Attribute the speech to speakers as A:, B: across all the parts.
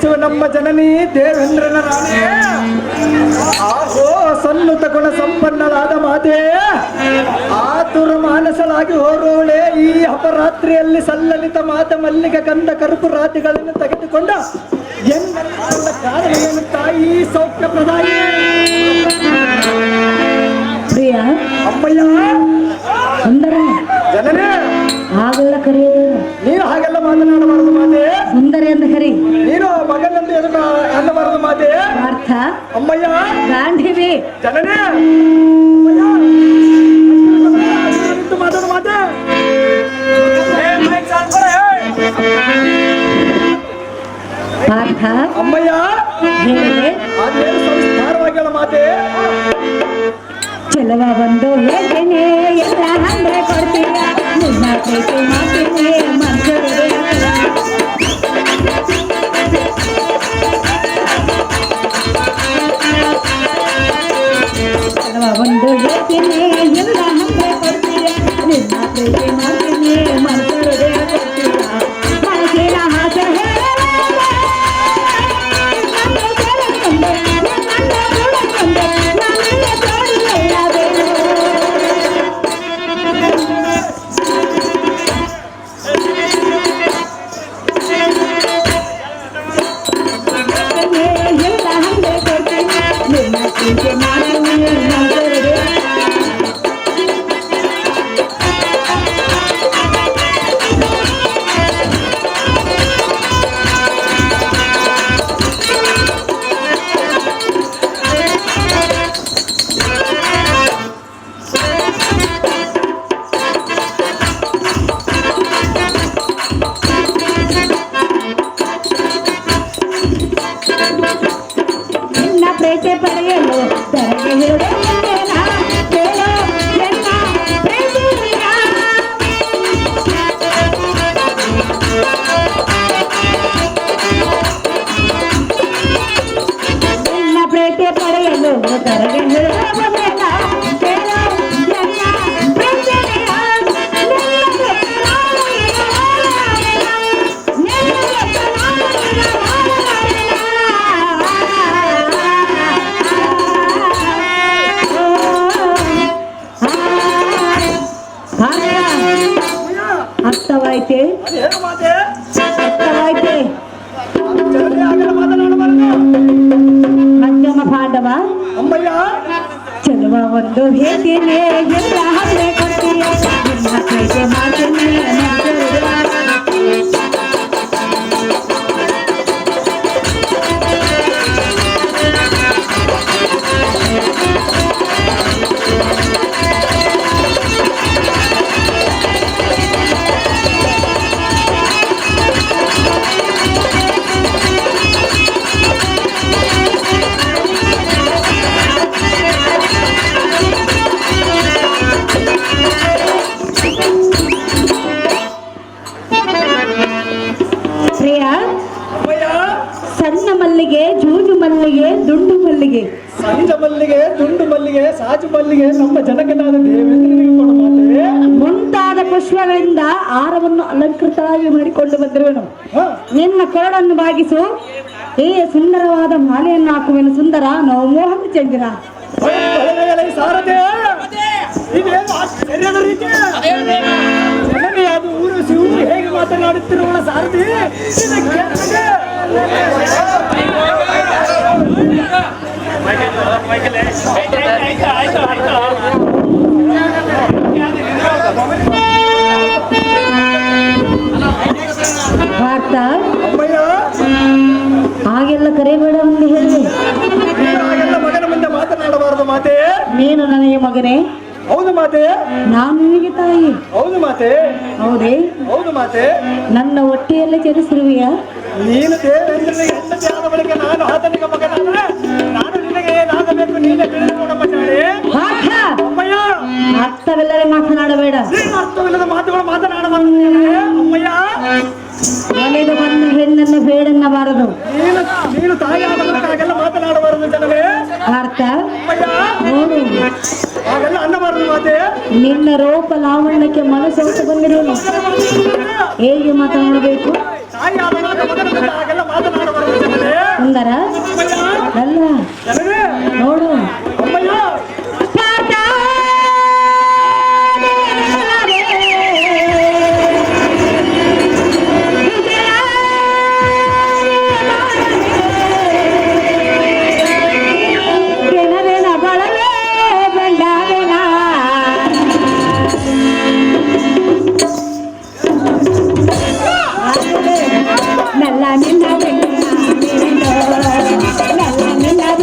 A: ಎನಿಸುವ ನಮ್ಮ ಜನನಿ ದೇವೇಂದ್ರನ ರಾಣಿ. ಆಹೋ ಸನ್ನುತ ಗುಣ ಸಂಪನ್ನಳಾದ ಮಾತೆ, ಆತುರ ಮಾನಸಳಾಗಿ ಹೋರುವಳೆ ಈ ಅಪರಾತ್ರಿಯಲ್ಲಿ ಸಲ್ಲಲಿತ ಮಾತ ಮಲ್ಲಿಗೆ ಕಂದ ಕರ್ಪುರಾತಿಗಳನ್ನು ತೆಗೆದುಕೊಂಡ ಕಾರಣ ಏನು ತಾಯಿ ಸೌಖ್ಯ ಪ್ರದಾಯಿ.
B: ಪ್ರಿಯ
A: ಅಮ್ಮಯ್ಯ
B: ಸುಂದರ
A: ಜನನೇ
B: ಹಾಗೆಲ್ಲ ಕರೆಯೋದು
A: ನೀನು ಹಾಗೆಲ್ಲ ಮಾತನಾಡಬಾರದು ಮಾತೆ.
B: ಸುಂದರ ಎಂದು ಕರಿ.
A: ನೀನು ಮಗನೆಂದು ಎದುರು ಅನ್ನಬಾರದು ಮಾತೆ.
B: ಪಾರ್ಥ
A: ಅಮ್ಮಯ್ಯ
B: ಗಾಂಧಿವಿ
A: ಜನನೇ ಮಾತಾಡು ಮಾತೆ.
B: ಪಾರ್ಥ
A: ಅಮ್ಮಯ್ಯ
B: ಹೇಳಿದೆ
A: ಅದೇನು ಸಂಸ್ಕಾರವಾಗಿ ಮಾತೆ.
B: ಚೆಲುವ ಬಂದು ಹೇಳ್ತೇನೆ ಎಲ್ಲ ಅಂದ್ರೆ ಕೊಡ್ತೀಯ ನಿನ್ನ ಪ್ರೀತಿ ಮಾಡ್ತೀನಿ ಮನ್ಸೂರಿಗೆ ಚೆಲುವ ಬಂದು ಹೇಳ್ತೇನೆ ಎಲ್ಲ ಅಂದ್ರೆ ಕೊಡ್ತೀಯ ನಿನ್ನ ಪ್ರೀತಿ ಮಾಡ್ತೀನಿ ಮನ್ಸೂರಿಗೆ ಕೊಡ್ತೀಯ ಮನಸ್ಸಿನ ಹಾಗೆ ಪ್ರೀತಿ ಪಡೆಯಲು ತರಗೆ ಹಿಡಿಯೇನ ಕೇಳೋ ಎನ್ನ ಪ್ರೀತಿಯ ನಿನ್ನ ಪ್ರೀತಿ ಪಡೆಯಲು ತರಗೆ ಹಿಡಿಯೇನ ಕೇಳೋ ಎನ್ನ ಪ್ರೀತಿಯ ಅರ್ಥವಾಯ್ತೆ ಅರ್ಥವಾಯ್ತೆ. ಮಧ್ಯಮ ಪಾಂಡವ
A: ಅಮ್ಮಯ್ಯ
B: ಚೆಲುವ ಒಂದು ಹೇಳ್ತೀನಿ ಎಲ್ಲ ಹಲ್ಲೆ ಕೊಡ್ತೀಯ ನಿನ್ನ ಪ್ರೀತಿ ಮಾಡ್ತೀನಿ ಸಣ್ಣ ಮಲ್ಲಿಗೆ ಜೂಜು ಮಲ್ಲಿಗೆ ದುಂಡು ಮಲ್ಲಿಗೆ
A: ಸಂಜ ಮಲ್ಲಿಗೆ ದುಂಡು ಮಲ್ಲಿಗೆ ಸಾಜು ಮಲ್ಲಿಗೆ ನಮ್ಮ ಜನಕನಾದ ದೇವೇಂದ್ರನಿಗೆ ಕೊಡ ಮಾತೆ.
B: ಮುಂತಾದ ಪುಷ್ಪಗಳಿಂದ ಆಹಾರವನ್ನು ಅಲಂಕೃತವಾಗಿ ಮಾಡಿಕೊಂಡು ಬಂದಿರುವನು. ನಿನ್ನ ಕೊರಡನ್ನು ಬಾಗಿಸು ಈ ಸುಂದರವಾದ ಮಾಲೆಯನ್ನು ಹಾಕುವೆನು ಸುಂದರ ನಾವು ಮೋಹನ ಚಂದಿರ
A: ಸಾರದೆ ಇದೇನು ಆಶ್ಚರ್ಯದ ರೀತಿ ಜನನೇ ಅದು ಊರಿಸಿ ಊರು ಹೇಗೆ ಮಾತನಾಡುತ್ತಿರುವ ಸಾರಥಿ
B: ಭಾರತ ಹಾಗೆಲ್ಲ ಕರೆಯಬೇಡ ಎಂದು ಹೇಳಿ
A: ಹಾಗೆಲ್ಲ ಮಗನ ಮುಂದೆ ಮಾತನಾಡಬಾರದು ಮಾತೆ.
B: ನೀನು ನನಗೆ ಮಗನೇ.
A: ಹೌದು ಮಾತೆ.
B: ನಾನು ನಿನಗೆ ತಾಯಿ.
A: ಹೌದು ಮಾತೆ.
B: ಹೌದೇ.
A: ಹೌದು ಮಾತೆ.
B: ನನ್ನ ಹೊಟ್ಟೆಯಲ್ಲೇ ಜನಿಸಿರುವೆಯ.
A: ನೀನು ದೇವೇಂದ್ರನಿಗೆ ಹೆಂಡತಿ ಆದ ಬಳಿಕ ನಾನು ಆತನಿಗೆ ಮಗನಾದರೆ ನಾನು ನಿನಗೆ ಏನಾಗಬೇಕು ನೀನೇ ತಿಳಿದುಕೊಂಡಮ್ಮ ಶಾಲೆ. ಅಮ್ಮಯ್ಯ
B: ಅರ್ಥವಿಲ್ಲದೆ ಮಾತನಾಡಬೇಡ.
A: ಅರ್ಥವಿಲ್ಲದ ಮಾತುಗಳು ಮಾತನಾಡಬಾರದು ಅಮ್ಮಯ್ಯ.
B: ಒಲೆದು ಬಂದ ಹೆಣ್ಣನ್ನು ಬೇಡನ್ನಬಾರದು.
A: ನೀನು ತಾಯಿಯಾದ ಬಳಿಕ ಹಾಗೆಲ್ಲ ಮಾತನಾಡಬಾರದು ಜನವೇ.
B: ಅರ್ಥ
A: ನೋಡು ಹಾಗೆಲ್ಲ ಅನ್ನಬಾರದು ಮಾತೆ.
B: ನಿನ್ನ ರೂಪ ಲಾವಣ್ಯಕ್ಕೆ ಮನಸ್ಸು ಬಂದಿರುವುದು ಹೇಗೆ ಮಾತನಾಡಬೇಕು.
A: ತಾಯಿಯಾದ ಬಳಿಕ ಮಗನ ಹಾಗೆಲ್ಲ ಮಾತನಾಡಬಾರದು ಜನವೇ.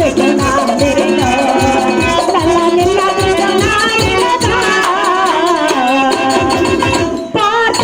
B: ಬಿಟ್ಟು ನಾನಿರಲು ನನ್ನ ನಿನ್ನ ಬಿಟ್ಟು ನಾನಿರದ ಪಾಠ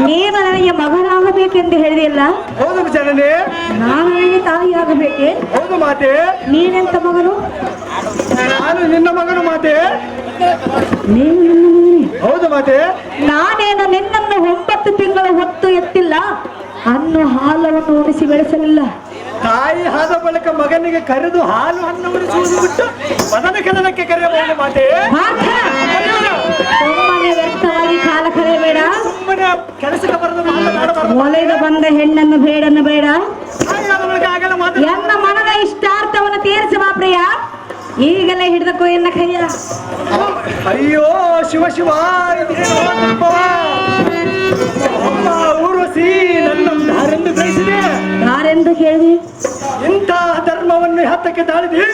B: ನೀನು ನನಗೆ ಮಗನಾಗಬೇಕೆಂದು ಹೇಳಿದೆಯಲ್ಲ,
A: ಹೌದು ಜನನಿ.
B: ನಾನು ನನಗೆ ತಾಯಿ ಆಗಬೇಕೆ?
A: ಹೌದು ಮಾತೆ.
B: ನೀನೆಂತ ಮಗನು?
A: ನಾನು ನಿನ್ನ ಮಗನು ಮಾತೆ.
B: ನೀನು ನನ್ನ ಮಗನೇ?
A: ಹೌದು ಮಾತೆ.
B: ನಾನೇನು ನಿನ್ನನ್ನು 9 ತಿಂಗಳು ಹೊತ್ತು ಎತ್ತಿಲ್ಲ, ಅನ್ನು ಹಾಲವನ್ನು ಉಣಿಸಿ ಬೆಳೆಸಲಿಲ್ಲ.
A: ತಾಯಿ ಆದ ಬಳಿಕ ಮಗನಿಗೆ ಕರೆದು ಹಾಲು ಹಣ್ಣು ಉಣಿಸುವುದು ಬಿಟ್ಟು ಮದನ ಕದನಕ್ಕೆ ಕರೆಯಬಹುದು ಮಾತೆ.
B: ಸುಮ್ಮನೆ ವ್ಯರ್ಥವಾಗಿ ಕಾಲ ಕರೆಯಬೇಡ.
A: ಸುಮ್ಮನೆ ಕೆಲಸಕ್ಕೆ ಬರೆದು ಮಾತನಾಡಬಾರದು.
B: ಒಲೆದು ಬಂದ ಹೆಣ್ಣನ್ನು ಬೇಡನ್ನು ಬೇಡ.
A: ತಾಯಿ ಆದ ಬಳಿಕ ಆಗಲ್ಲ ಮಾತೆ.
B: ಎನ್ನ ಮನದ ಇಷ್ಟಾರ್ಥವನ್ನು ತೀರಿಸುವ ಪ್ರಿಯ, ಈಗಲೇ ಹಿಡಿದಕ್ಕೋ ಎನ್ನ ಕೈಯ.
A: ಅಯ್ಯೋ ಶಿವ ಶಿವ, ಊರ್ವಶಿ ನನ್ನ ಯಾರೆಂದು ಬಯಸಿದೆ?
B: ಯಾರೆಂದು ಕೇಳಿದೆ?
A: ಇಂಥ ಧರ್ಮವನ್ನು ಹತ್ತಕ್ಕೆ ತಾಳಿದೆ,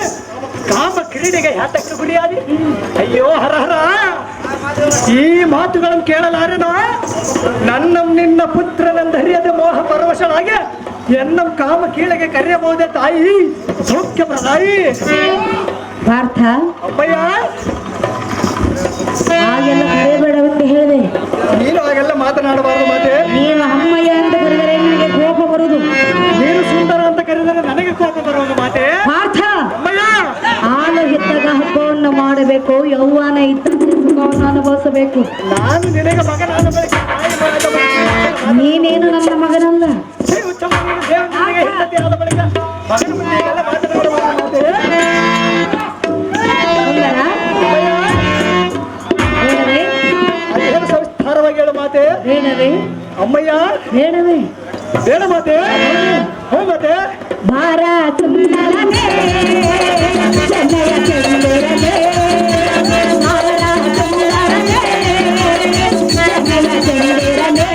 A: ಕಾಮ ಕ್ರೀಡೆಗೆ ಹತ್ತಕ್ಕೆ ಗುರಿಯಾದಿ. ಅಯ್ಯೋ ಹರಹರ, ಈ ಮಾತುಗಳನ್ನು ಕೇಳಲಾರೆನೋ? ನನ್ನ ನಿನ್ನ ಪುತ್ರನೆಂದು ಹರಿಯದೆ ಮೋಹ ಪರವಶನಾಗಿ ಎನ್ನ ಕಾಮ ಕೀಳೆಗೆ ಕರೆಯಬಹುದೇ ತಾಯಿ? ಸೌಖ್ಯ ಪ್ರದಾಯಿ
B: ಪಾರ್ಥ,
A: ಅಮ್ಮಯ್ಯ,
B: ಹಾಗೆಲ್ಲ ಕರೆಯಬೇಡವೆಂದು ಹೇಳಿದೆ.
A: ನೀನು ಹಾಗೆಲ್ಲ ಮಾತನಾಡಬಾರದು ಮಾತೆ.
B: ನೀನು ಅಮ್ಮಯ್ಯ ಅಂತ ಕರೆದರೆ ನನಗೆ ಕೋಪ ಬರುವುದು.
A: ನೀನು ಸುಂದರ ಅಂತ ಕರೆದರೆ ನನಗೆ ಕೋಪ ಬರುವುದು ಮಾತೆ.
B: ಪಾರ್ಥ,
A: ಅಮ್ಮಯ್ಯ,
B: ಹಾಲು ಹಿತ್ತಾಗ ಹಬ್ಬವನ್ನು ಮಾಡಬೇಕು, ಯೌವನ ಇದ್ದಾಗ ಸುಖವನ್ನು ಅನುಭವಿಸಬೇಕು.
A: ನಾನು ನಿನಗೆ ಮಗನಾದ ಬಳಿಕ ತಾಯಿ ಮಾಡದ ಬಳಿಕ
B: ನೀನೇನು ನನ್ನ ಮಗನಲ್ಲ.
A: ಹೆಂಡತಿ ಆದ ಬಳಿಕ ಮಗನ ಮುಂದೆ ಹೀಗೆಲ್ಲ ಮಾತನಾಡಬಾರದು ಮಾತೆ.
B: ಸುಂದರ, ಬೇಡವೇ?
A: ಅದೇನು ಸಂಸ್ಕಾರವಾಗಿ ಹೇಳು ಮಾತೆ.
B: ಬೇಡವೇ?
A: ಅಮ್ಮಯ್ಯ,
B: ಬೇಡವೇ?
A: ಬೇಡ ಮಾತೆ. ಹೋ ಮಾತೆ.
B: ಭಾರ ಸುಂದರನೇ, ಚೆನ್ನಯ ಚಂದಿರನೇ, ಭಾರ ಸುಂದರನೇ, ಚೆನ್ನಯ ಚಂದಿರನೇ,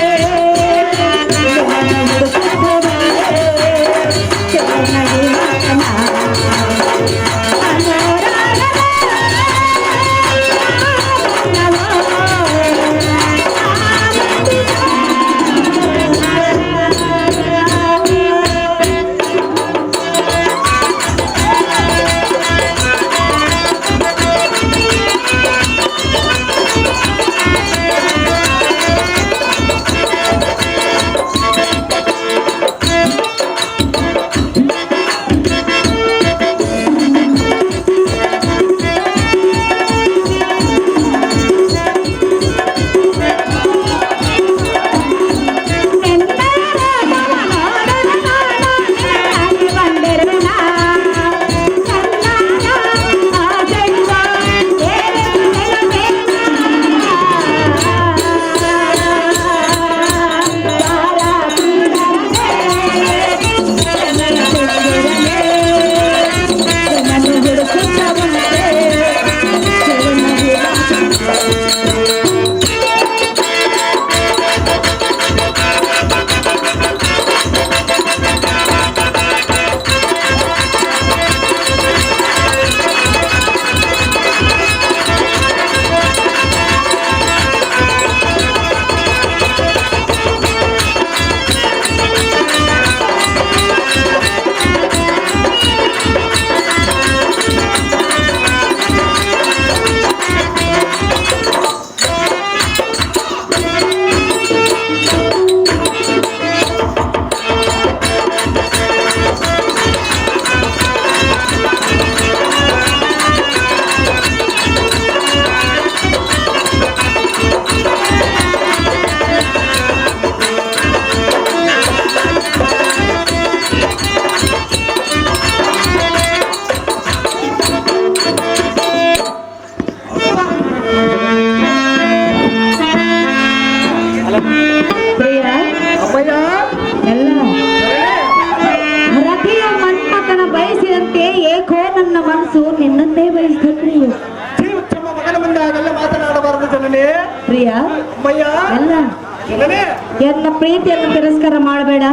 B: ಎನ್ನ ಪ್ರೀತಿಯನ್ನು ತಿರಸ್ಕಾರ ಮಾಡಬೇಡ.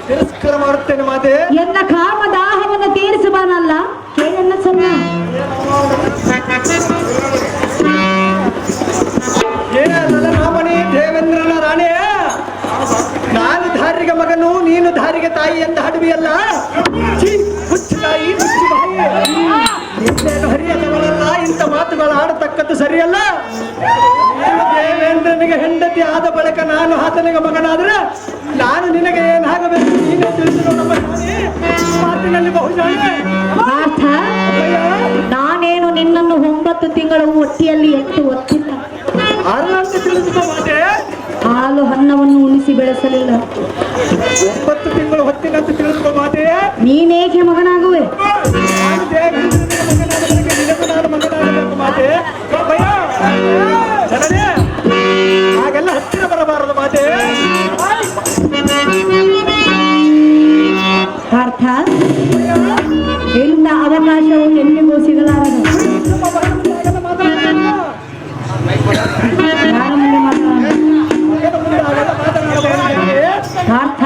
A: ತಿರಸ್ಕಾರ ಮಾಡುತ್ತೇನೆ ಮಾತೆ.
B: ಎನ್ನ ಕಾಮ ದಾಹವನ್ನು ತೀರಿಸುವನಲ್ಲ ಕೇಳನ್ನ ಸಣ್ಣ.
A: ರಾಮಣಿ ದೇವೇಂದ್ರನ ರಾಣಿ, ನಾನು ಧಾರಿಗೆ ಮಗನು, ನೀನು ಧಾರಿಗೆ ತಾಯಿ ಅಂತ ಹಾಡುವಿಯಲ್ಲ. ಹುಚ್ಚು ತಾಯಿ ಹುಚ್ಚು ಬಾಯಿ, ಇನ್ನೇನು ಹರಿಯದವಳಲ್ಲ. ಇಂಥ ಮಾತುಗಳು ಆಡತಕ್ಕದ್ದು ಸರಿಯಲ್ಲ. ನೀನು ದೇವೇಂದ್ರನಿಗೆ ಹೆಂಡತಿ ಆದ ಬಳಿಕ ನಾನು ಆತನಿಗೆ ಮಗನಾದ್ರೆ ನಾನು ನಿನಗೆ ಏನಾಗಬೇಕು ನೀನೇ ತಿಳಿದು ನೋಡಮ್ಮ. ಮಾತಿನಲ್ಲಿ ಬಹುಶಃ
B: ಪಾರ್ಥ, ನಾನೇನು ನಿನ್ನನ್ನು 9 ತಿಂಗಳು ಹೊಟ್ಟೆಯಲ್ಲಿ ಒತ್ತಿಲ್ಲ.
A: ಆರಂತ ತಿಳಿದುಕೋ ಮಾತೆ.
B: ಹಾಲು ಅನ್ನವನ್ನು ಉಣಿಸಿ ಬೆಳೆಸಲಿಲ್ಲ.
A: 9 ತಿಂಗಳು ಹೊತ್ತಿನಂತ ತಿಳಿದುಕೋ ಮಾತೆ.
B: ನೀನೇಕೆ ಮಗನಾಗುವೆ?
A: ನಾನು ದೇವೇಂದ್ರನಿಗೆ ಮಗನಾದ ಬಳಿಕ ನಿನಗೂ ನಾನು ಮಗನಾಗಬೇಕು ಮಾತೆ. ಜನರೇ, ಹಾಗೆಲ್ಲ ಹತ್ತಿರ ಬರಬಾರದು ಮಾತೆ.
B: ಪಾರ್ಥ, ಇಂಥ ಅವಕಾಶವು ಎಂದಿಗೂ ಸಿಗಲಾರದು. ಯಾರ ಮುಂದೆ ಪಾರ್ಥ,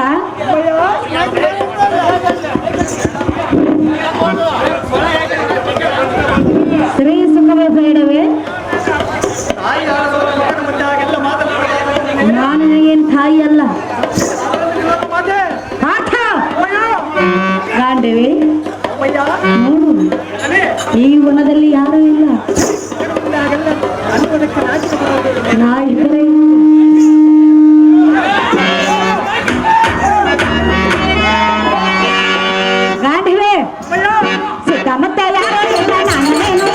B: ಸ್ತ್ರೀ ಸುಖವೇ ಬೇಡವೇ? ನಾನು ನಿನಗೇನು ತಾಯಿ ಅಲ್ಲ. ಪಾರ್ಥ, ಗಾಂಡವೇ ನೋಡು, ಈ ವನದಲ್ಲಿ ಯಾರೂ ಇಲ್ಲ. ನಾ ಇದ್ದರೆ ಗಾಂಡಿವೆ ಸುತ್ತಮುತ್ತ ಯಾರೋ ಇಲ್ಲ. ನಾನೇನು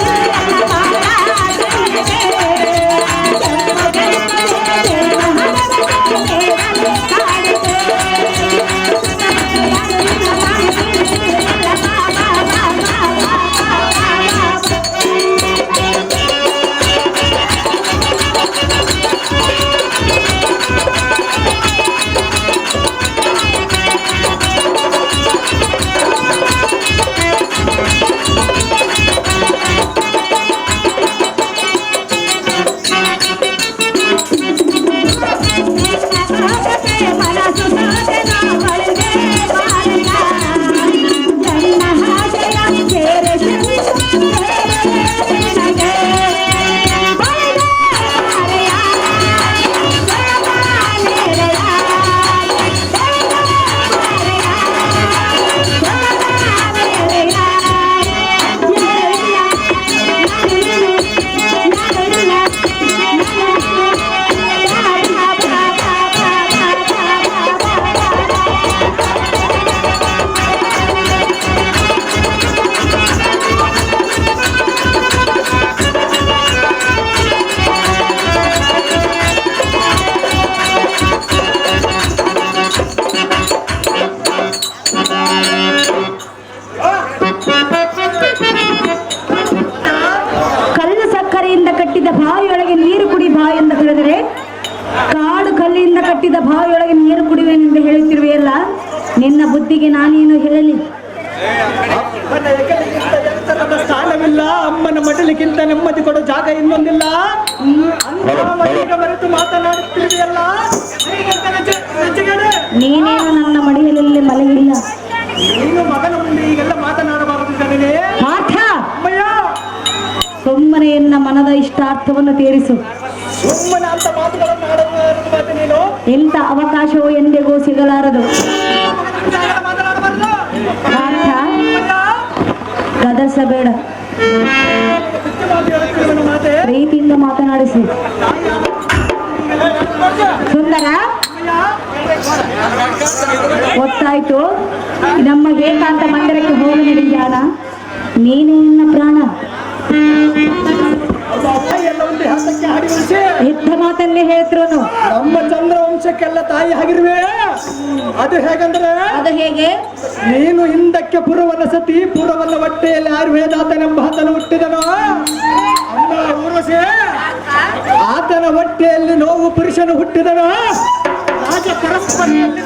B: ಕಲ್ಲು ಸಕ್ಕರೆಯಿಂದ ಕಟ್ಟಿದ ಬಾವಿಯೊಳಗೆ ನೀರು ಕುಡಿ ಬಾ ಎಂದು ಹೇಳಿದರೆ ಕಾಡು ಕಲ್ಲಿಂದ ಕಟ್ಟಿದ ಬಾವಿಯೊಳಗೆ ನೀರು ಕುಡಿಯುವೆನೆಂದು ಹೇಳುತ್ತಿರುವೆಯಲ್ಲ, ನಿನ್ನ ಬುದ್ಧಿಗೆ ನಾನೇನು ಹೇಳಲಿ?
A: ಅಪ್ಪನ ಹೆಗಲಿಗಿಂತ ಎತ್ತರದ ಸ್ಥಾನವಿಲ್ಲ, ಅಮ್ಮನ ಮಡಲಿಗಿಂತ ನೆಮ್ಮದಿ ಕೊಡೋ ಜಾಗ ಇನ್ನೊಂದಿಲ್ಲ. ಅಂತ ಮರೆತು ಮಾತನಾಡುತ್ತಿರುವೆಯಲ್ಲ.
B: ನೀನೇನು ನನ್ನ ಮಡಿಯಲ್ಲಿ ಮಲಗಿಲ್ಲ.
A: ನೀನು ಮಗನ ಮುಂದೆ ಈಗೆಲ್ಲ ಮಾತನಾಡಬಾರದು ಜನನೇ.
B: ಪಾರ್ಥ,
A: ಅಮ್ಮಯ್ಯ,
B: ಸುಮ್ಮನೆ ಎನ್ನ ಮನದ ಇಷ್ಟಾರ್ಥವನ್ನು ತೀರಿಸು.
A: ಸುಮ್ಮನೆ ಅಂತ ಮಾತುಗಳನ್ನು ಆಡಬಾರದು ಮಾತೆ ನೀನು.
B: ಇಂಥ ಅವಕಾಶವು ಎಂದಿಗೂ ಸಿಗಲಾರದು.
A: ಮಾತನಾಡಬಾರದು.
B: ಪಾರ್ಥ, ಗದರಿಸಬೇಡ.
A: ಮಾತೆ
B: ಪ್ರೀತಿಯಿಂದ ಮಾತನಾಡಿಸಿ. ಸುಂದರ, ಗೊತ್ತಾಯ್ತು. ನಮ್ಮ ಏಕಾಂತ ಮಂದಿರಕ್ಕೆ ಹೋಗಿ ನಡೆಯಾಣ. ನೀನೇ ನನ್ನ ಪ್ರಾಣ.
A: ಎಲ್ಲವೊಂದು ಹಸಕ್ಕೆ ಹಾಡಿ ಉಳಿಸಿ
B: ಇದ್ದ ಮಾತನ್ನೇ ಹೇಳ್ತಿರು.
A: ನಮ್ಮ ಚಂದ್ರ ವಂಶಕ್ಕೆಲ್ಲ ತಾಯಿ ಆಗಿರುವೆ. ಅದು ಹೇಗಂದ್ರೆ,
B: ಅದು ಹೇಗೆ?
A: ನೀನು ಹಿಂದಕ್ಕೆ ಪುರವನ್ನ ಸತಿ, ಪುರವನ್ನ ಹೊಟ್ಟೆಯಲ್ಲಿ ಆಯುರ್ವೇದಾತನೆಂಬ ಆತನ ಹುಟ್ಟಿದನು. ಅಮ್ಮ ಊರ್ವಶಿ, ಆತನ ಹೊಟ್ಟೆಯಲ್ಲಿ ನೋವು ಪುರುಷನು ಹುಟ್ಟಿದನು. ರಾಜ ಪರಸ್ಪರೆಯಲ್ಲಿ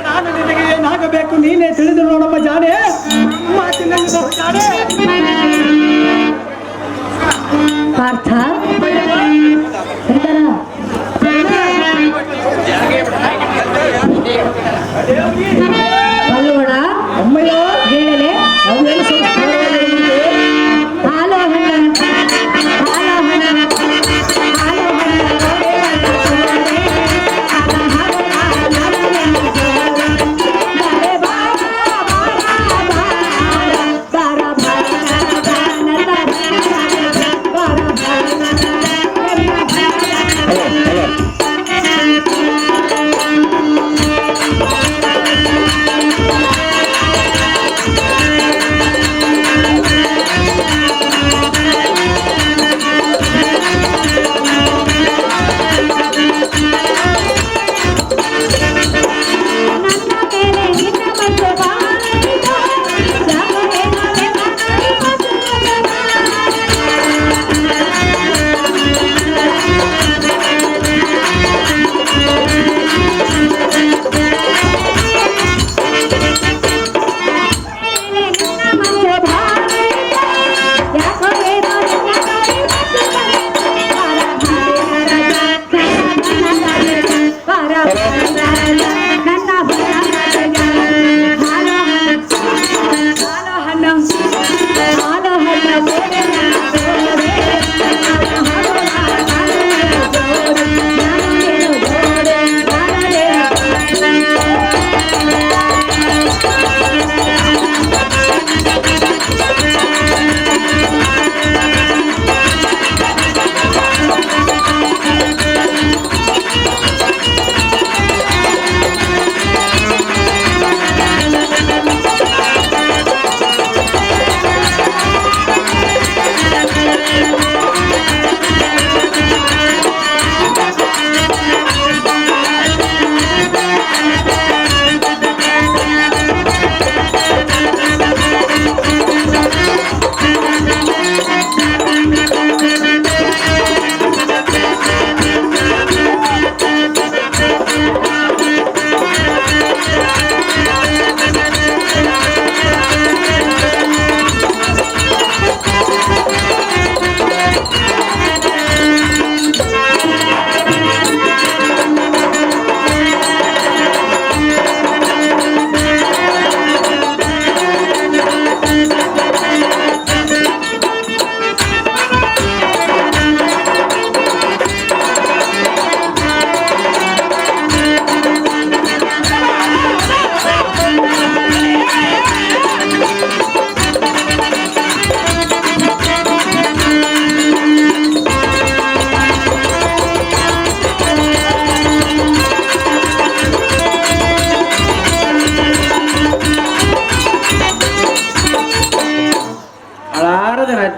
A: ನಾನು ನಿನಗೆ ಏನಾಗಬೇಕು ನೀನೇ ತಿಳಿದು ನೋಡಮ್ಮ ಜಾಣೆ. ಮಾತಿನಲ್ಲಿ ಜಾಣೆ.
B: ಪಾರ್ಥ, ಸುಂದರ,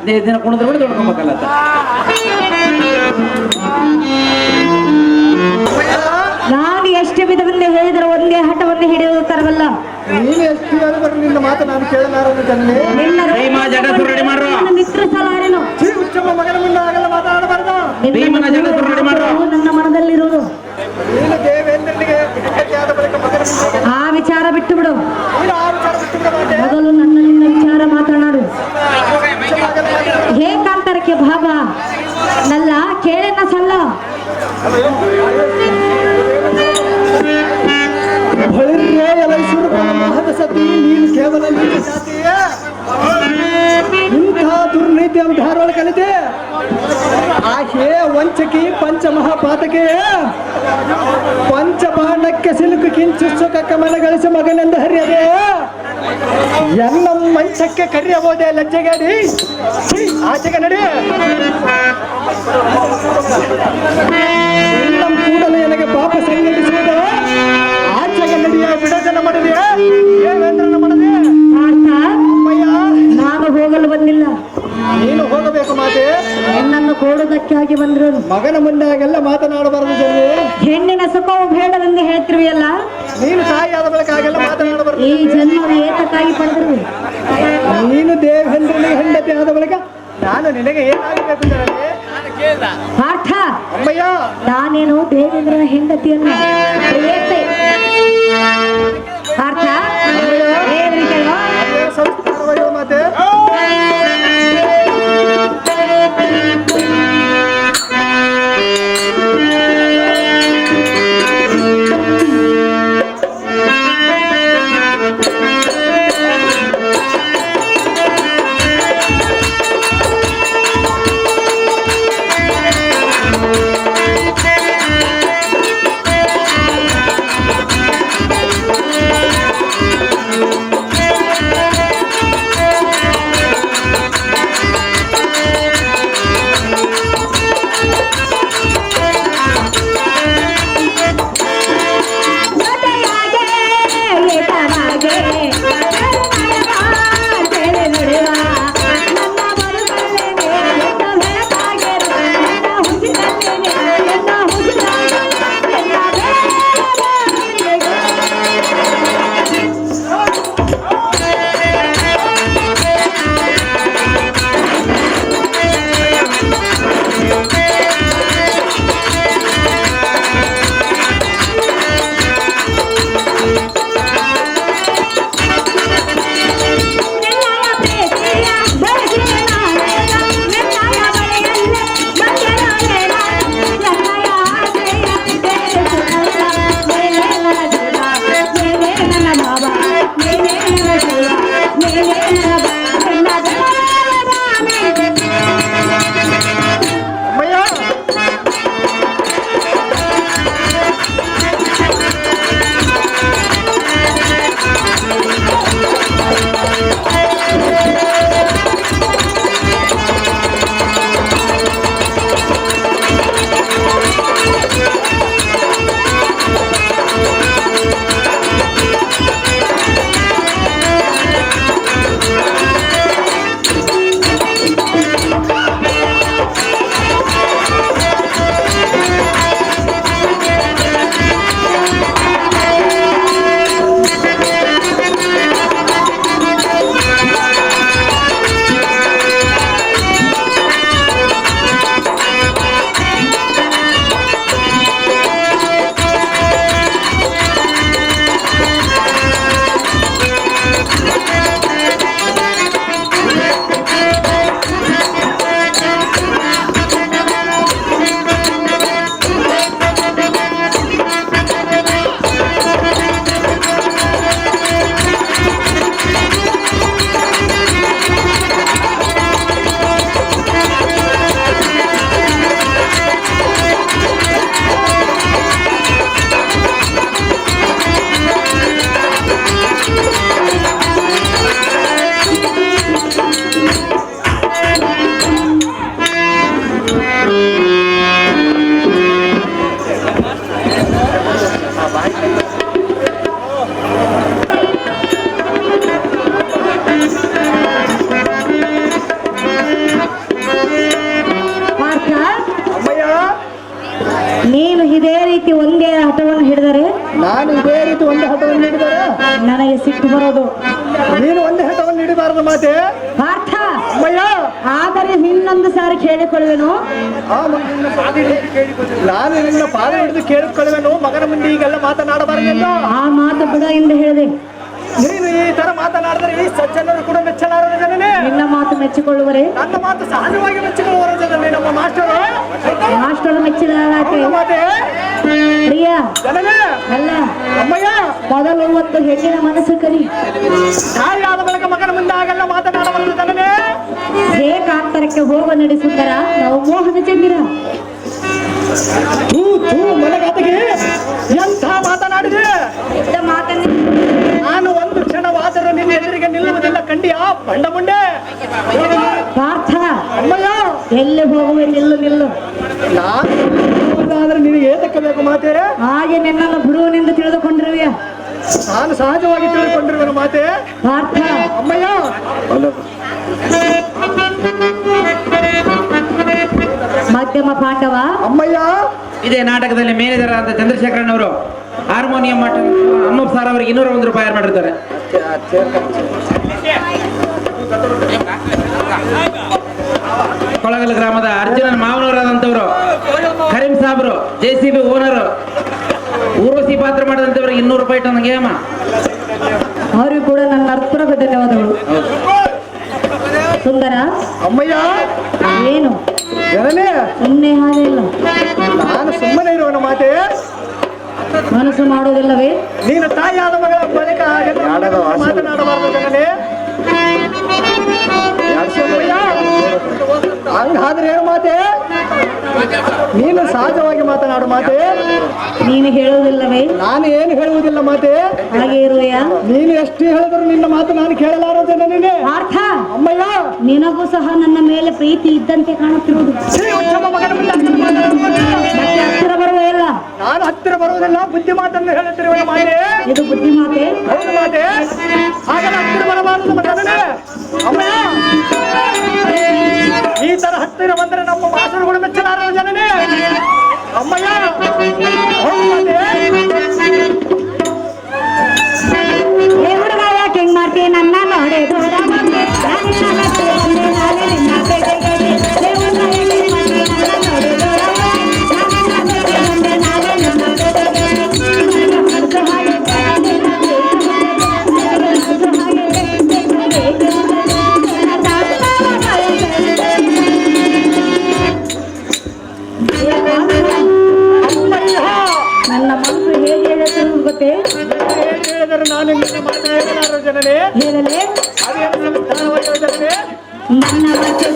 C: 15 ದಿನ ಕುಣಿದ್ರು ಕೂಡ ದುಡ್ಕೊಬೇಕಲ್ಲ ಅಂತ.
B: ನಾನು ಎಷ್ಟು ವಿಧವನ್ನೇ ಹೇಳಿದ್ರೆ ಒಂದೇ ಹಠವನ್ನು ಹಿಡಿಯುತ್ತಾರವಲ್ಲ.
A: ನೀನು ಎಷ್ಟು ಹೇಳಿದ್ರು ನಿನ್ನ ಮಾತು ನಾನು ಕೇಳಲಾರದು ಜನನಿ.
B: ನಿನ್ನ
C: ಭೀಮ ಜಡಸು ರೆಡಿ ಮಾಡ್ರು.
B: ನಿದ್ರಿಸಲಾರೆನು.
A: ಹುಚ್ಚಮ್ಮ ಮಗನ ಮುಂದೆ ಆಗಲ್ಲ ಮಾತಾಡಬಾರ್ದು.
C: ಭೀಮನ ಜಡಸು ರೆಡಿ ಮಾಡ್ರು.
B: ನನ್ನ ಮನದಲ್ಲಿರುವುದು
A: ನೀನು ದೇವೇಂದ್ರನಿಗೆ ಹೆಂಡತಿಯಾದ ಬಳಿಕ ಮಗನ ಮುಂದೆ
B: ಆ ವಿಚಾರ ಬಿಟ್ಟು ಬಿಡು.
A: ನೀನು ಆ ವಿಚಾರ ಬಿಟ್ಟು ಬಿಡ ಮಾತೆ.
B: ಮೊದಲು ನನ್ನಿಂದ ವಿಚಾರ ಮಾತನಾಡು.
A: ಹುಚ್ಚಮ್ಮ ಆಗಲ್ಲ ಮಾತಾಡು.
B: ಏಕಾಂತರಕ್ಕೆ ಬಾಬಾ ನಲ್ಲ ಕೇಳನ್ನ ಸಲ್ಲ.
A: ಬಳಿರ್ರೆ ಎಲೈಸೂರು ಮಹದ ಸತಿ ನೀನು ಕೇವಲ ನೀನು ಜಾತಿಯ ಇಂಥ ದುರ್ನೀತಿ ಧಾರವಾಳ ಕಲಿತೆ. ಆಕೆ ವಂಚಕಿ ಪಂಚಮಹಾಪಾತಕೆ ಪಂಚಬಾಣಕ್ಕೆ ಸಿಲುಕು ಕಿಂಚು ಸುಖಕ್ಕ ಮನಗಳಿಸಿ ಮಗನೆಂದು ಹರಿಯದೆ ಎನ್ನ ಮಂಚಕ್ಕೆ ಕರಿಯಬಹುದೇ ಲಜ್ಜೆಗಾಡಿ. ಆಚೆಗೆ ನಡಿ. ಎಲ್ಲ ಕೂಡಲೇ ನನಗೆ ಪಾಪ ಸಂಘಟಿಸುವುದು. ಆಚೆಗೆ ನಡಿಯ ಬಿಡೋದನ್ನ ಮಾಡಿದೆಯಾ ದೇವೇಂದ್ರನ ಮಾಡದೆ.
B: ಪಾರ್ಥ,
A: ಅಮ್ಮಯ್ಯ
B: ನಾನು ಹೋಗಲು ಬಂದಿಲ್ಲ.
A: ನೀನು ಹೋಗಬೇಕು ಮಾತೆ.
B: ನಿನ್ನನ್ನು ಕೋಡುವುದಕ್ಕಾಗಿ ಬಂದ್ರು.
A: ಮಗನ ಮುಂದಾಗೆಲ್ಲ ಮಾತನಾಡಬಾರದು ಜನರು.
B: ಹೆಣ್ಣಿನ ಸುಖವು ಬೇಡವೆಂದು ಹೇಳ್ತಿರುವಿಯಲ್ಲ.
A: ನೀನು ತಾಯಿ ಆದ ಬಳಿಕ ಹಾಗೆಲ್ಲ ಮಾತನಾಡಬಾರದು.
B: ಈ ಜನ್ಮವು ಏತಕ್ಕಾಗಿ ಪಡೆದಿರುವೆ.
A: ನೀನು ದೇವೇಂದ್ರನಿಗೆ ಹೆಂಡತಿ ಆದ ಬಳಿಕ ನಾನು ನಿನಗೆ ಏನಾಗಬೇಕು ಜನರೇ.
B: ಪಾರ್ಥ,
A: ಅಮ್ಮಯ್ಯ
B: ನಾನೇನು ದೇವೇಂದ್ರನ ಹೆಂಡತಿಯನ್ನು ಪ್ರೇಯಸಿ. ಪಾರ್ಥ, ಏನು ಕೇಳುವ?
A: ಅದೇ ಸಂಸ್ಕಾರವಾಗಿರೋ ಮಾತೆ.
B: ಒಂದೇ ಹಠವನ್ನು ಹಿಡಿದರೆ
A: ನಾನು ಇದೇ ರೀತಿ ಒಂದೇ ಹಠವನ್ನು ಹಿಡಿದರೆ
B: ನನಗೆ ಸಿಟ್ಟು ಬರೋದು.
A: ನೀನು ಒಂದೇ ಹಠವನ್ನು ಹಿಡಿಬಾರದು ಮಾತೆ.
B: ಪಾರ್ಥ,
A: ಅಮ್ಮಯ್ಯ,
B: ಆದರೆ ಇನ್ನೊಂದು ಸಾರಿ ಕೇಳಿಕೊಳ್ಳುವೆನು.
A: ನಾನು ನಿನ್ನ ಪಾದ ಹಿಡಿದು ಕೇಳಿಕೊಳ್ಳುವೆನು. ಮಗನ ಮುಂದೆ ಈಗೆಲ್ಲ ಮಾತನಾಡಬಾರದೆಲ್ಲ.
B: ಆ ಮಾತು ಬಿಡ ಎಂದು ಹೇಳಿದೆ.
A: ನೀನು ಈ ತರ ಮಾತನಾಡಿದರೆ ಈ ಸಜ್ಜನರು ಕೂಡ ಮೆಚ್ಚಲಾರದ ಜನನೇ.
B: ನಿನ್ನ ಮಾತು ಮೆಚ್ಚಿಕೊಳ್ಳುವರೆ?
A: ನನ್ನ ಮಾತು ಸಹಜವಾಗಿ ಮೆಚ್ಚಿಕೊಳ್ಳುವರ ಜನನೇ ನಮ್ಮ ಮಾಸ್ಟರು.
B: ಮಾಸ್ಟರ್ ಮೆಚ್ಚಿದ
A: ಮಾತೆ
B: ಪ್ರಿಯ
A: ಜನನೇ.
B: ಅಲ್ಲ
A: ಅಮ್ಮಯ್ಯ,
B: ಮೊದಲು ಒಂದು ಹೆಣ್ಣಿನ ಮನಸ್ಸು ಕರಿ.
A: ತಾಯಿಯಾದ ಬಳಿಕ ಮಗನ ಮುಂದೆ ಆಗೆಲ್ಲ ಮಾತನಾಡಬಾರದು ಜನನೇ.
B: ಏಕಾಂತರಕ್ಕೆ ಹೋಗ ನಡೆಸುತ್ತರ ನಾವು ಮೋಹನ ಚಂದಿರ.
A: ಮನಗಾತಗೆ ಎಂಥ ಮಾತನಾಡಿದೆ.
B: ಮಾತನ್ನೇ
A: ನಾನು ಒಂದು ಕ್ಷಣವಾದರೂ ನಿನ್ನ ಎದುರಿಗೆ ನಿಲ್ಲುವುದಿಲ್ಲ ಕಂಡಿಯಾ ಬಂಡ ಮುಂಡೆ.
B: ಪಾರ್ಥ,
A: ಅಮ್ಮಯ್ಯ,
B: ಎಲ್ಲಿ ಹೋಗುವೆ? ನಿಲ್ಲು ನಿಲ್ಲು.
A: ನಾನು ನಿನಗೆ ಏತಕ್ಕೆ ಬೇಕು ಮಾತೆ?
B: ಹಾಗೆ ನಿನ್ನನ್ನು ಬಿಡುವನೆಂದು ತಿಳಿದುಕೊಂಡಿರುವೆಯ?
A: ನಾನು ಸಹಜವಾಗಿ ತಿಳಿದುಕೊಂಡಿರುವೆನು ಮಾತೆ.
B: ಪಾರ್ಥ,
A: ಅಮ್ಮಯ್ಯ,
B: ಮಧ್ಯಮ ಪಾಂಡವ.
A: ಅಮ್ಮಯ್ಯ,
C: ಇದೇ ನಾಟಕದಲ್ಲಿ ಮೇನೇಜರ್ ಅಂತ ಚಂದ್ರಶೇಖರನ್ ಅವರು ಹಾರ್ಮೋನಿಯಂ ಮಠ ಅಮ್ಮಪ್ಪ ಸಾರ್ ಅವರಿಗೆ 201 ರೂಪಾಯಿ ಮಾಡಿರ್ತಾರೆ. ಕೊಳಗಲ್ ಗ್ರಾಮದ ಅರ್ಜುನನ್ ಮಾವನವರಾದಂಥವ್ರು ಕರೀಂ ಸಾಬ್ರು JCB ಓನರ್ ಊರ್ವಶಿ ಪಾತ್ರ ಮಾಡಿದಂಥವ್ರಿಗೆ 200 ರೂಪಾಯಿ ಇಟ್ಟು ನನಗೆ ಅಮ್ಮ.
B: ಅವರಿಗೂ ಕೂಡ ನನ್ನ ಹೃತ್ಪೂರ್ವಕ ಧನ್ಯವಾದಗಳು. ಸುಂದರ,
A: ಅಮ್ಮಯ್ಯ,
B: ಏನು
A: ಜನನೇ,
B: ಸುಮ್ಮನೆ ಹಾಗೆ ಇಲ್ಲ.
A: ನಾನು ಸುಮ್ಮನೆ ಇರುವನು ಮಾತೆ.
B: ಮನಸ್ಸು ಮಾಡುವುದಿಲ್ಲವೇ?
A: ನೀನು ತಾಯಿಯಾದ ಮಗಳ ಬಳಿಕ ಮಾತನಾಡಬಾರದು ಜನನೇ. ಹಂಗಾದ್ರೆ ಏನು ಮಾತೆ? ನೀನು ಸಹಜವಾಗಿ ಮಾತನಾಡು ಮಾತೆ.
B: ನೀನು ಹೇಳುವುದಿಲ್ಲವೇ?
A: ನಾನು ಏನು ಹೇಳುವುದಿಲ್ಲ ಮಾತೆ.
B: ಹಾಗೆ ಇರುವೆಯ?
A: ನೀನು ಎಷ್ಟು ಹೇಳಿದ್ರು ನಿನ್ನ ಮಾತು ನಾನು ಕೇಳಲಾರದೆ ನೀನೆ.
B: ಪಾರ್ಥ,
A: ಅಮ್ಮಯ್ಯ,
B: ನಿನಗೂ ಸಹ ನನ್ನ ಮೇಲೆ ಪ್ರೀತಿ ಇದ್ದಂತೆ ಕಾಣುತ್ತಿರುವುದು. ಮತ್ತೆ ಹತ್ತಿರ ಬರುವ ಇಲ್ಲ.
A: ನಾನು ಹತ್ತಿರ ಬರುವುದಿಲ್ಲ, ಬುದ್ಧಿ ಮಾತನ್ನು ಹೇಳುತ್ತಿರುವೆ ಮಾತೆ.
B: ಇದು ಬುದ್ಧಿ ಮಾತೆ?
A: ಹೌದು ಮಾತೆ. ಹಾಗೆಲ್ಲ ಹತ್ತಿರ ಬರಬಾರದು ಮಗನೇ. ಅಮ್ಮಯ್ಯ, ಈ ತರ ಹತ್ತಿರ ಬಂದರೆ ನಮ್ಮ ಮಾಸರುಗಳು ಮೆಚ್ಚಲಾರ ಜನನೇ. ಅಮ್ಮಯ್ಯ, ಹೌದು ಮಾತೆ.
B: ಏ ಹುಡುಗ, ಯಾಕೆ ಹಿಂಗ್ ಮಾಡ್ತೀನಿ? ನನ್ನ ನೋಡಿ ದೂರ ಬಂದೆ, ನನ್ನ ಮನಸ್ಸು ಹೇಗೆ ಹೇಳುತ್ತಿರುವುದು ಗೊತ್ತೇ?
A: ಹೇಳಿದರೆ ನಾನು ನಿನ್ನ ಮಾತು ಹೇಳಲಾರ ಜನನೇ.
B: ಹೇಳಲೇ?
A: ಅದೇನು ಸಂಸ್ಥಾನವಾಗಿರೋ ಜನನೇ.
B: ನನ್ನ ಮನಸ್ಸು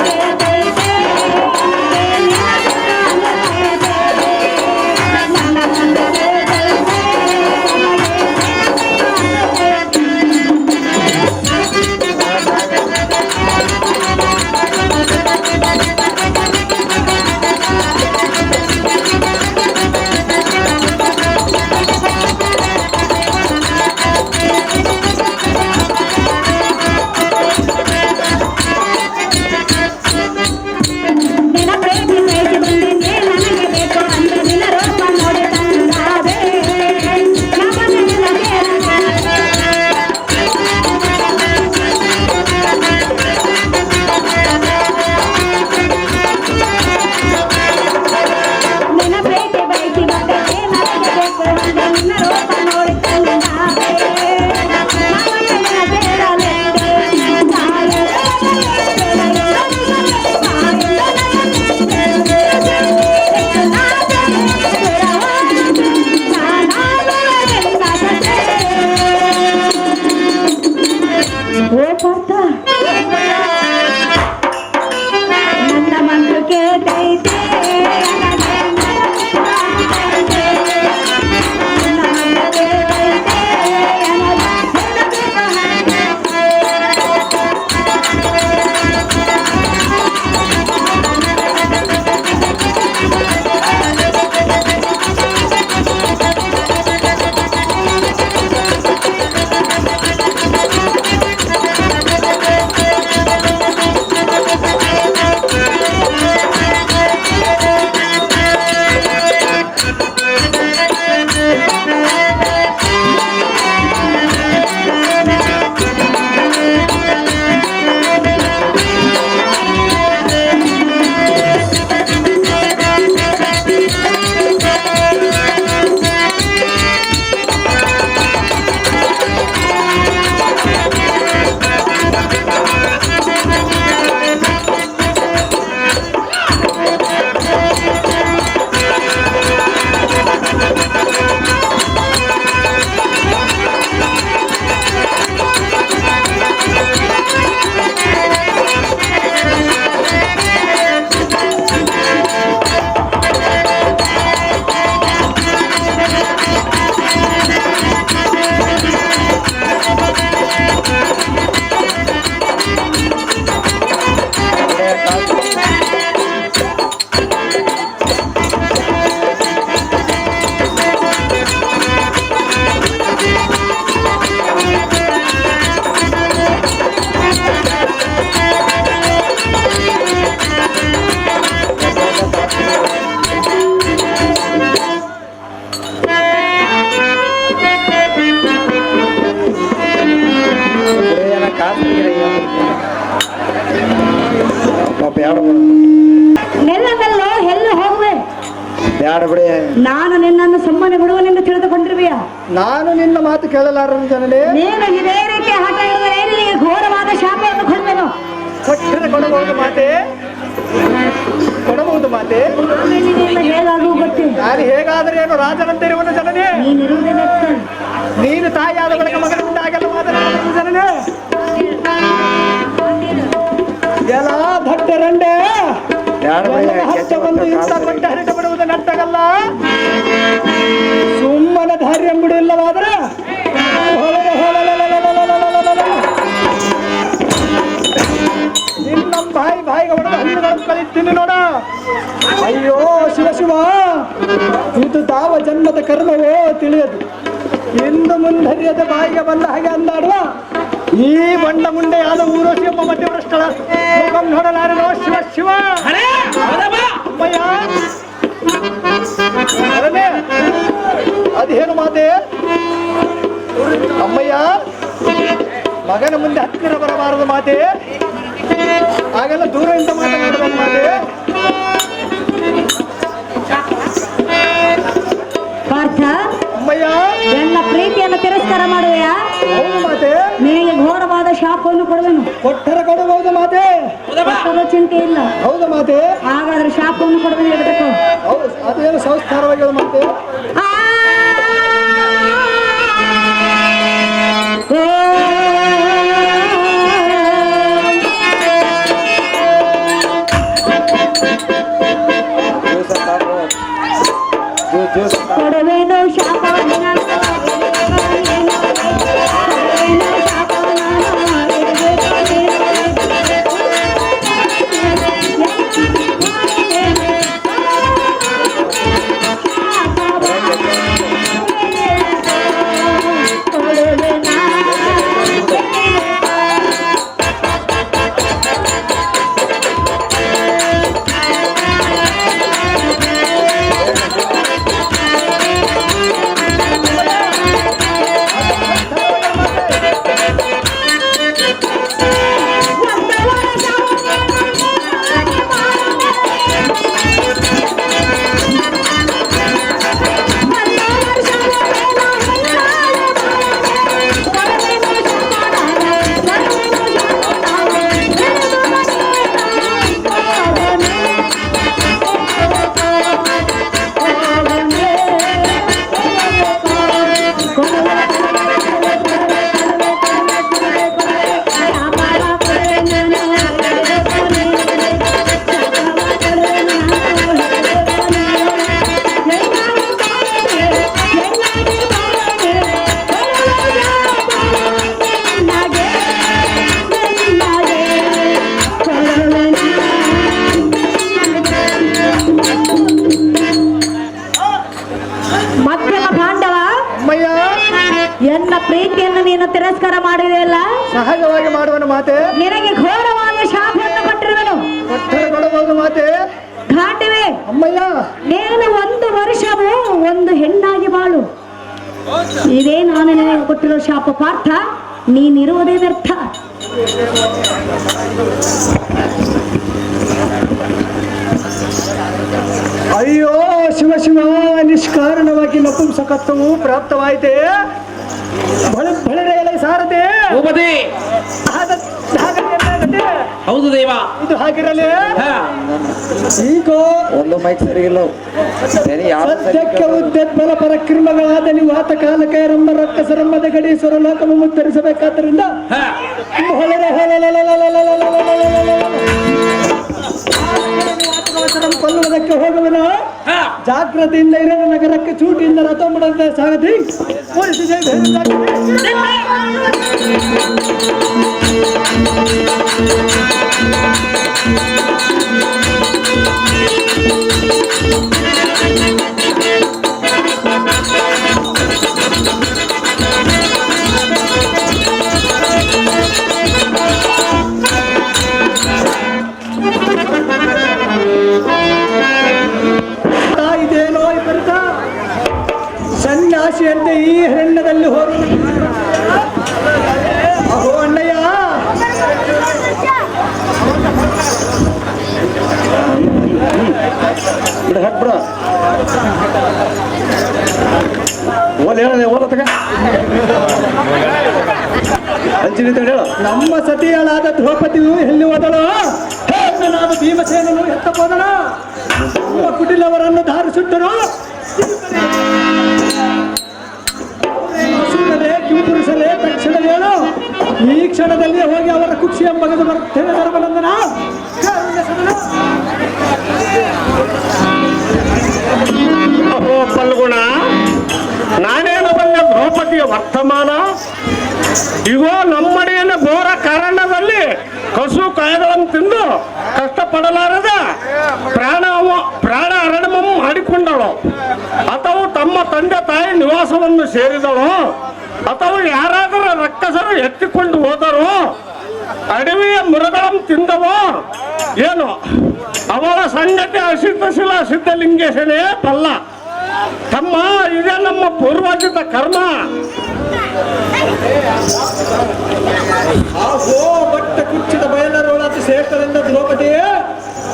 A: ಯಾರ ಬಿಡಿ,
B: ನಾನು ನಿನ್ನನ್ನು ಸುಮ್ಮನೆ ಬಿಡುವನೆಂದು ತಿಳಿದುಕೊಂಡಿರುವೆಯಾ?
A: ನಾನು ನಿನ್ನ ಮಾತು ಕೇಳಲಾರ ಜನನೇ.
B: ನೀನು ಇದೇ ರೀತಿ ಹಠ ಹಿಡಿದರೆ ನಿನಗೆ ಘೋರವಾದ ಶಾಪವನ್ನು ಕೊಡುವೆನು.
A: ಕೊಟ್ಟರೆ ಕೊಡಬಹುದು ಮಾತೆ, ಕೊಡಬಹುದು ಮಾತೆ.
B: ಹೇಗಾಗೂ ಗೊತ್ತಿಲ್ಲ.
A: ನಾನು ಹೇಗಾದ್ರೆ ಏನು ರಾಜನಂತಿರುವನು ಜನನೇ.
B: ನೀನಿರುವುದೇ ಲೆಕ್ಕ.
A: ನೀನು ತಾಯಿಯಾದ ಬಳಿಕ ಮಗನಿಂದಾಗೆಲ್ಲ ಮಾತನಾಡುವುದು ಜನನೇ. ಎಲ್ಲ ಭಟ್ಟರಂಡೆ ಹಚ್ಚ ಬಂದು ಇಂಥ ಗಂಟೆ ಹರಿಟ ಬಿಡುವುದು ನಟ್ಟಗಲ್ಲ. ಸುಮ್ಮನೆ ಧೈರ್ಯ ಬಿಡಿಲ್ಲವಾದ್ರೆ ನಿನ್ನ ಬಾಯಿಗೆ ಹೊಡೆದ ಹಣ್ಣುಗಳನ್ನು ಕಲಿತೀನಿ ನೋಡ. ಅಯ್ಯೋ ಶಿವ ಶಿವ, ಇದು ದಾವ ಜನ್ಮದ ಕರ್ಮವೋ ತಿಳಿಯದು. ಇಂದು ಮುಂದರಿಯದ ಬಾಯಿಗೆ ಬಂದ ಹಾಗೆ ಅಂದಾಡುವ ಈ ಬಂಡ ಮುಂಡೆ ಯಾದ ಊರೋಸಿ ಎಂಬ ಮಧ್ಯವೃಷ್ಟಳ ಮುಖಂ ನೋಡಲಾರನೋ ಶಿವ ಶಿವ. ಅಮ್ಮಯ್ಯ ಅದೇನು ಮಾತೆ ಅಮ್ಮಯ್ಯ, ಮಗನ ಮುಂದೆ ಹತ್ತಿರ ಬರಬಾರದು ಮಾತೆ, ಹಾಗೆಲ್ಲ ದೂರದಿಂದ ಮಾತನಾಡಬೇಕು ಮಾತೆ.
B: ಪಾರ್ಥ,
A: ಅಮ್ಮಯ್ಯ
B: ನನ್ನ ಪ್ರೀತಿಯನ್ನು ತಿರಸ್ಕಾರ ಮಾಡುವೆಯಾ?
A: ಹೌದು ಮಾತೆ.
B: ನಿನಗೆ ಘೋರವಾದ ಶಾಪವನ್ನು ಕೊಡುವೆನು.
A: ಕೊಟ್ಟರೆ ಕೊಡಬಹುದು ಮಾತೆ,
B: ಕೊಟ್ಟರೂ ಚಿಂತೆ ಇಲ್ಲ.
A: ಹೌದು ಮಾತೆ.
B: ಹಾಗಾದ್ರೆ ಶಾಪವನ್ನು ಕೊಡುವೆನು ಹೇಳ್ಬೇಕು.
A: ಹೌದು, ಅದೇನು ಸಂಸ್ಕಾರವಾಗಿ ಮಾತೆ.
B: ಕೊಡುವೆನು ಶಾಪ ಎನ್ನ ಪ್ರೀತಿಯನ್ನು ನೀನು ತಿರಸ್ಕಾರ ಮಾಡಿದೆಯಲ್ಲ,
A: ಸಹಜವಾಗಿ ಮಾಡುವನು ಮಾತೆ.
B: ನಿನಗೆ ಘೋರವಾದ ಶಾಪವನ್ನು ಕೊಟ್ಟಿರುವನು.
A: ಕೊಟ್ಟರೆ ಕೊಡಬಹುದು ಮಾತೆ.
B: ಘಾಟಿವೆ
A: ಅಮ್ಮಯ್ಯ,
B: ನೀನು 1 ವರ್ಷವೂ ಒಂದು ಹೆಣ್ಣಾಗಿ ಬಾಳು. ಇದೇ ನಾನು ನಿನಗೆ ಕೊಟ್ಟಿರೋ ಶಾಪ ಪಾರ್ಥ. ನೀನಿರುವುದೇ ವ್ಯರ್ಥ.
A: ಅಯ್ಯೋ ಶಿವ ಶಿವ, ನಿಷ್ಕಾರಣವಾಗಿ ನಪುಂಸಕತ್ವವು ಪ್ರಾಪ್ತವಾಯಿತೆ. ಬಳಿರೆ ಸಾರದೆ
C: ಭೂಪತಿ. ಹೌದು ದೇವ,
A: ಇದು ಹಾಗಿರಲಿ. ಈಗ
D: ಒಂದು ಮೈಕ್ ಸರಿಗಿಲ್ಲ.
A: ಸತ್ಯಕ್ಕೆ ಉದ್ದೇತ್ಮಲ ಪರಕ್ರಮಗಳಾದ ನೀವು ಆತ ಕಾಲಕ್ಕೆ ರಂಭ ರಕ್ಕಸರಂಭದ ಗಡೀಶ್ವರ ಲೋಕವನ್ನು ಮುತ್ತರಿಸಬೇಕಾದ್ದರಿಂದ ಕೊಲ್ಲುವುದಕ್ಕೆ ಹೋಗುವನ ಜಾಗ್ರತೆಯಿಂದ ಇರದ ನಗರಕ್ಕೆ ಚೂಟಿಯಿಂದ ರಥ ಮಾಡದ ಸಾಗತಿ ಪೊಲೀಸ್ ಇದೇನೋ ವಿಪರೀತ. ಸನ್ಯಾಸಿಯಂತೆ ಈ ಹೆಣ್ಣದಲ್ಲಿ ಹೋಗಿ ಅಹೋ ಅಣ್ಣಯ್ಯ, ಬಿಡ ಹಾಕ್ಬಿಡ ಓಲ್ ಹೇಳ ಓಲತ್ತಗ ಅಂಚಿನ ಹೇಳ ನಮ್ಮ ಸತಿಯಳಾದ ದ್ರೌಪದಿಯು ಎಲ್ಲಿ ಹೋದಳು ನಾನು ಭೀಮಸೇನನು ಎತ್ತ ಹೋದಳ ನಮ್ಮ ಕುಟಿಲವರನ್ನು ದಾರಿ ಸುಟ್ಟರು ಸುಮ್ಮನೆ ಕಿಂಪುರುಷಲೇ ತಕ್ಷಣ ಹೇಳು ಈ ಕ್ಷಣದಲ್ಲಿ ಹೋಗಿ ಅವರ ಕುಕ್ಷಿಯ ಮಗದು ಬರುತ್ತೇನೆ ಧರ್ಮನಂದನ
D: ಅಹೋ ಫಲ್ಗುಣ, ನಾನೇನು ಬಂದೆ ದ್ರೌಪದಿಯ ವರ್ತಮಾನ. ಇವೋ ನಮ್ಮಡಿಯನ್ನು ಘೋರ ಕಾರಣದಲ್ಲಿ ಕಸು ಕಾಯಗಳನ್ನು ತಿಂದು ಕಷ್ಟಪಡಲಾರದ ಪ್ರಾಣ ಅರಣಮ ಮಾಡಿಕೊಂಡಳು, ಅಥವಾ ತಮ್ಮ ತಂದೆ ತಾಯಿ ನಿವಾಸವನ್ನು ಸೇರಿದಳು, ಅಥವಾ ಯಾರಾದರೂ ರಕ್ಕಸರು ಎತ್ತಿಕೊಂಡು ಹೋದರು, ಅಡವಿಯ ಮೃಗಗಳನ್ನು ತಿಂದವೋ ಏನು ಅವಳ ಸಂಗತಿ ಅಸಿದ್ಧಶಿಲ ಸಿದ್ಧಲಿಂಗೇಶನೇ ಬಲ್ಲ. ತಮ್ಮ ಇದೇ ನಮ್ಮ ಪೂರ್ವಜಿತ ಕರ್ಮ.
A: ಆಹೋ ಬಟ್ಟ ಕುಚ್ಚಿದ ಬಯಲರೊಳತು ಸೇರ್ತರಿಂದ ದ್ರೌಪದಿ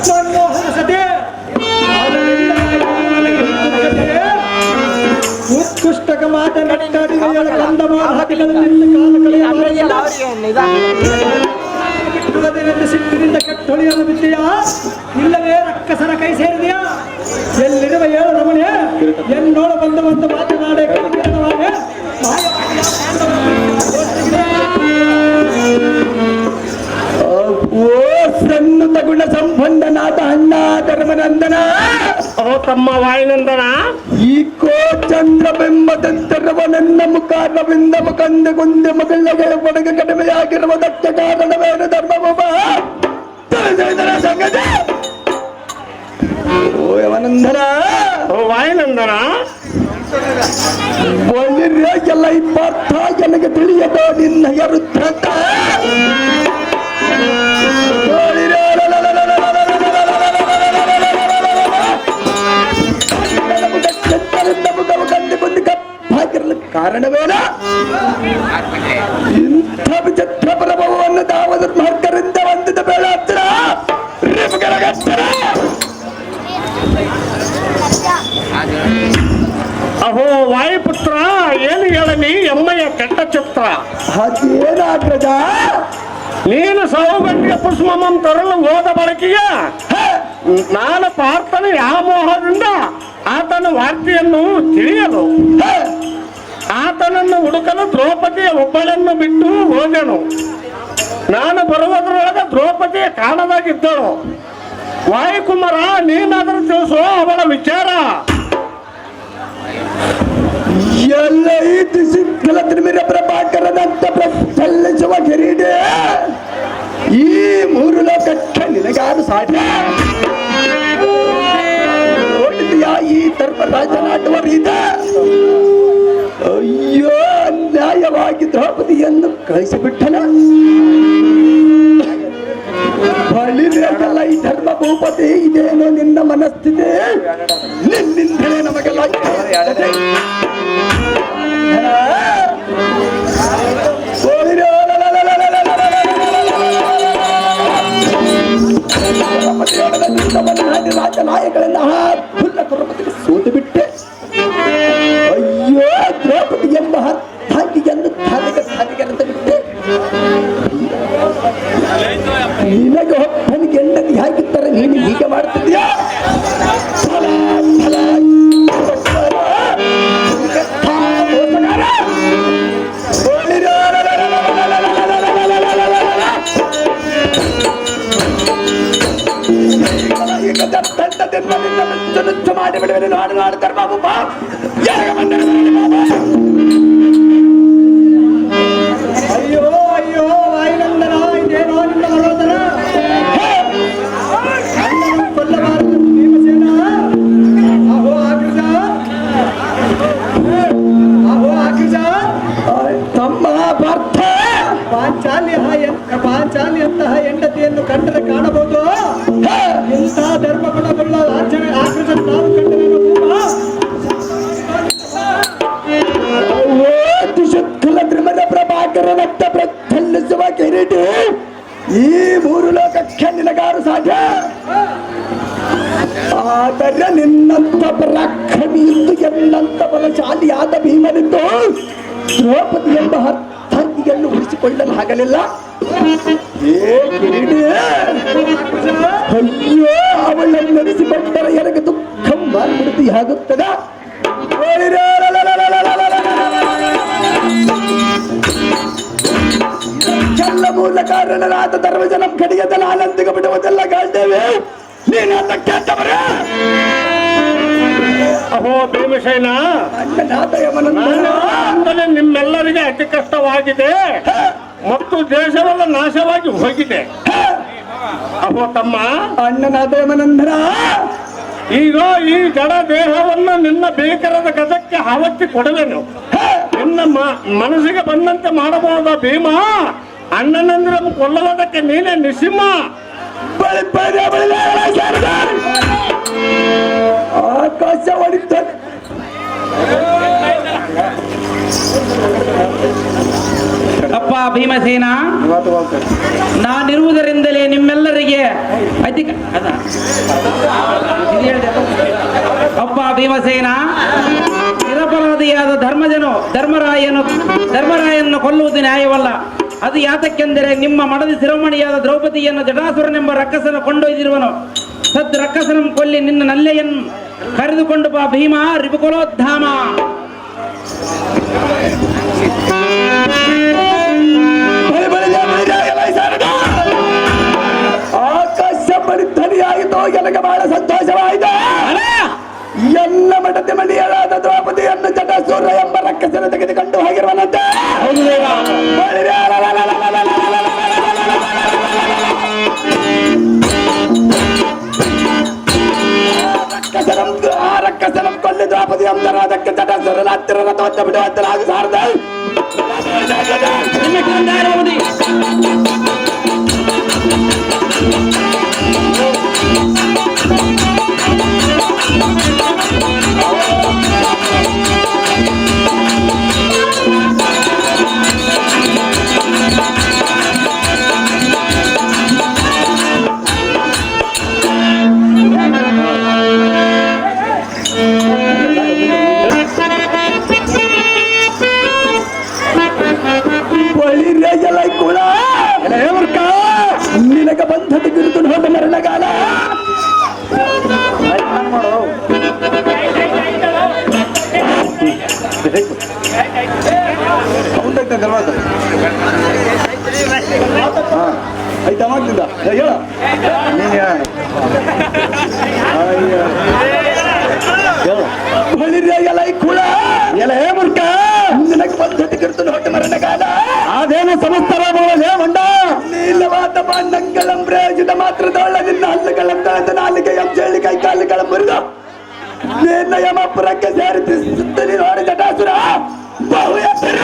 A: ಮನಮೋಹನ ಸತಿ ಉತ್ಕೃಷ್ಟಕ ಮಾತನಾಡಿ ಕಂದ ಬಿಟ್ಟುವುದರಿಂದ ಸಿಟ್ಟಿನಿಂದ ಕೆಟ್ಟೊಳಿಯಲು ಬಿದ್ದೀಯಾ ಇಲ್ಲವೇ ರಕ್ಕಸರ ಕೈ ಸೇರಿದೆಯಾ ಎಲ್ಲಿರುವ ಏಳು ರಮಣೆ ಎನ್ನೋಳ ಬಂದು ಬಂದು ಮಾತನಾಡೆ ಓ ಸನ್ನತ ಗುಣ ಸಂಬಂಧನಾಥ ಅಣ್ಣ ಧರ್ಮನಂದನ
D: ಓ ತಮ್ಮ ವಾಯುನಂದನ,
A: ಈ ಕೋ ಚಂದ್ರಬಿಂಬದಂತರವ ನನ್ನ ಮುಖಾರವಿಂದ ಮುಖಂದ ಗುಂದೆ ಮಗಳ ಒಡಗ ಕಡಿಮೆಯಾಗಿರುವ ದಟ್ಟ ಕಾರಣವೇನು ಧರ್ಮಭೂಮ ಸಂಗತಿ ಓ ಯವನಂದನ
D: ಓ ವಾಯುನಂದನ,
A: ಎಲ್ಲ ಇಪ್ಪತ್ತ ನನಗೆ ತಿಳಿಯದ ನಿನ್ನ ಯರುದ್ರಂತ ಕಾರಣವೇನ ಇಂಥ ವಿಚಿತ್ರ ಪ್ರಭಾವವನ್ನು ತಾವು ದುರ್ಮಾರ್ಗರಿಂದ ಹೊಂದಿದ ಬೇಡ ಹತ್ತಿರ
D: ಅಹೋ ವಾಯುಪುತ್ರ, ಏನು ಹೇಳನಿ ಎಮ್ಮಯ್ಯ ಕೆಟ್ಟ ಚಿತ್ರ.
A: ಅದೇನಾಗ್ರದ
D: ನೀನು ಸೌಗಂಡಿಗೆ ಪುಷ್ಪಮಂ ತರಲು ಹೋದ ಬಳಕೆಗೆ ನಾನು ಪಾರ್ಥನ ಯಾವ ಮೋಹದಿಂದ ಆತನ ವಾರ್ತೆಯನ್ನು ತಿಳಿಯಲು ಆತನನ್ನು ಹುಡುಕಲು ದ್ರೌಪದಿಯ ಒಬ್ಬಳನ್ನು ಬಿಟ್ಟು ಹೋದೆನು. ನಾನು ಬರುವುದರೊಳಗೆ ದ್ರೌಪದಿಯ ಕಾಣದಾಗಿದ್ದಳು. ವಾಯುಕುಮಾರ, ನೀನಾದರೂ ತಿಳಿಸೋ ಅವಳ ವಿಚಾರ.
A: ಎಲ್ಲ ಈ ಸಿಕ್ಕಲ ತಿರುಮಿರ ಪ್ರಭಾಕರನಂತ ಸಲ್ಲಿಸುವ ಕಿರೀಡೆ ಈ ಮೂರು ಲೋಕಕ್ಕೆ ನಿನಗಾರು ಸಾಧ್ಯ. ನೋಡಿದ್ಯಾ ಈ ಧರ್ಮರಾಜನಾಡುವ ರೀತಿ? ಅಯ್ಯೋ, ಅನ್ಯಾಯವಾಗಿ ದ್ರೌಪದಿಯನ್ನು ಕಳಿಸಿಬಿಟ್ಟನ. ಬಳಿಬೇಕಲ್ಲ ಈ ಧರ್ಮ ಭೂಪತಿ, ಇದೇನೋ ನಿನ್ನ ಮನಸ್ಥಿತಿ. ನಿನ್ನಿಂದಲೇ ನಮಗೆಲ್ಲ ರಾಜನಾಯಕಳೆಲ್ಲ ಸೋತು ಬಿಟ್ಟೆ. ಅಯ್ಯೋ, ದ್ರೌಪದಿ ಎಂಬ ಹಾಕಿಗೆಯನ್ನು ಧಾನಿಗೆ ಬಿಟ್ಟೆ. ನಿನಗೆ ಒಬ್ಬನಿಗೆ ಹೆಂಡತಿ ಹಾಕಿದ್ದಾರೆ, ನೀನು ಹೀಗೆ ಮಾಡ್ತಿದ್ಯಾ? ಮಾಡಿ ಬಿಡುವೆ ನಾಡು ನಾಡ್ತಾರೆ ಬಾಬು. ಅಯ್ಯೋ ಅಯ್ಯೋ ವಾಯುನಂದನ, ಇದೇನೋ ನಿನ್ನ ಮನೋದನ. ಕೊಲ್ಲಬಾರದು ಭೀಮಸೇನ. ಅಹೋ ಆಗ್ರಜ, ಅಹೋ ಆಗ್ರಜ, ತಮ್ಮ ಪಾರ್ಥ. ಪಾಂಚಾಲಿಯಂತಹ ಹೆಂಡತಿಯನ್ನು ಕಂಡರೆ ಕಾಣಬಹುದು. ಇಂಥ ಧರ್ಮ ಗುಣವುಳ್ಳ ಆಗ್ರಜ ನಾವು ಕಂಡರೇನು ಶುದ್ಧಲ ತ್ರಿಮದ ಪ್ರಭಾಕರನತ್ತ ಪ್ರಚಲಿಸುವ ಕಿರೀಟಿ ಈ ಮೂರು ಲೋಕಕ್ಕೆ ನಿನಗಾರು ಸಾಧ್ಯ. ಆ ಆದರೆ ನಿನ್ನಂತ ಪರಾಕ್ರಮಿ ಇದ್ದು ಎನ್ನಂತ ಬಲಶಾಲಿಯಾದ ಭೀಮನಿದ್ದು ದ್ರೌಪದಿ ಎಂಬ ಅರ್ಥಿಯನ್ನು ಉಳಿಸಿಕೊಳ್ಳಲು ಆಗಲಿಲ್ಲ. ಅಯ್ಯೋ, ಅವಳನ್ನು ನೆನೆಸಿಕೊಂಡರೆ ನನಗೆ ದುಃಖ ಮಾರ್ಬಿಡುತ್ತಿ ಆಗುತ್ತದೆ. ಎಲ್ಲ ಮೂಲ ಕಾರಣರಾದ ಧರ್ಮಜನ ಕಡಿಯದಲ್ಲ ಆನಂದಿಗೆ ಬಿಡುವುದೆಲ್ಲ ಗಾಳ್ತೇವೆ. ನೀನು ಕೆಟ್ಟವರೇ.
D: ಅಹೋ ಭೀಮಸೇನ, ನಿಮ್ಮೆಲ್ಲರಿಗೆ ಅತಿ ಕಷ್ಟವಾಗಿದೆ ಮತ್ತು ದೇಶವೆಲ್ಲ ನಾಶವಾಗಿ ಹೋಗಿದೆ. ಅಹೋ ತಮ್ಮ,
A: ಅಣ್ಣನಾದ ಯಮನಂದರ,
D: ಈಗ ಈ ಜಡ ದೇಹವನ್ನು ನಿನ್ನ ಬೇಕರದ ಗಜಕ್ಕೆ ಹಾವತ್ತಿ ಕೊಡುವೆನು. ನಿನ್ನ ಮನಸ್ಸಿಗೆ ಬಂದಂತೆ ಮಾಡಬಹುದ ಭೀಮ. ಅಣ್ಣನಂದ್ರನ್ನು ಕೊಲ್ಲುವುದಕ್ಕೆ ನೀನೇ ನಿಸಿಂಹ.
A: ಆಕಾಶ ಹೊಡಿತಾನೆ.
C: ಅಪ್ಪ ಭೀಮಸೇನ, ನಾನಿರುವುದರಿಂದಲೇ ನಿಮ್ಮೆಲ್ಲರಿಗೆ ಅಪ್ಪ ಭೀಮಸೇನ, ನಿರಪರಾಧಿಯಾದ ಧರ್ಮರಾಯನನ್ನು ಕೊಲ್ಲುವುದು ನ್ಯಾಯವಲ್ಲ. ಅದು ಯಾತಕ್ಕೆಂದರೆ ನಿಮ್ಮ ಮಡದಿ ಶಿರೋಮಣಿಯಾದ ದ್ರೌಪದಿಯನ್ನು ಜಟಾಸುರನೆಂಬ ರಕ್ಕಸನ ಕೊಂಡೊಯ್ದಿರುವನು. ಸದ್ ರಕ್ಕಸನ ಕೊಲ್ಲಿ ನಿನ್ನ ನಲ್ಲೆಯನ್ನು ಕರೆದುಕೊಂಡು ಬಾ ಭೀಮ. ರಿಪುಕುಲೋದ್ಧಾಮ.
A: ಆಕಾಶ ಪರಿಧನಿಯಾಯಿತು. ನನಗೆ ಬಹಳ ಸಂತೋಷವಾಯಿತು. ಎಲ್ಲ ಮಡದಿ ಮಣಿಯಳಾದ ದ್ರೌಪದಿಯನ್ನು ಜಟಾಸುರ ಎಂಬ ರಕ್ಕಸನ ತೆಗೆದುಕೊಂಡು ಹೋಗಿರುವನಂತೆ. ಆ ರಕ್ಕಸನ ಕೊಲ್ಲಿ ದ್ರೌಪದಿ ಅಂದರಾದಕ್ಕೆ ಜಟಾಸುರನ ಹತ್ತಿರ ರಥವನ್ನು ಬಿಡುವಂತೆ ಹಾಗೂ ಸಾರದ ನಿನಗೆ ಬಂಧದ ಬಿರುದು ಹೋದ ಮರಣಗಾಲ. ಆಯ್ತಾ ಮಾಡ್ತಿದ್ದ ಹೇಳ ಎಲ್ಲ ಕುಳ ಎಲ್ಲ ಹೇ ಮುರ್ಕ. ನಿನಗೆ ಬಂಧದ ಬಿರುದು ಹೋದ ಮರಣಗಾಲ. ಅದೇನು ಸಮಸ್ತರ ಮಾಡೋದೇ ಮಂಡ. ನೀಲವಾದ ಬಾಂಡಂಗಳಂ ಪ್ರಯೋಜಿತ ಮಾತ್ರದೊಳ್ಳ ನಿನ್ನ ಹಲ್ಲುಗಳಂತ ನಾಲಿಗೆ ಎಂಜೇಳಿ ಕೈ ಕಾಲುಗಳ ಮುರಿದು ನಿನ್ನ ಯಮಪುರಕ್ಕೆ ಸೇರಿಸುತ್ತ ನೀನು ನೋಡಿ ಜಟಾಸುರ ಬಹು ಎತ್ತರ.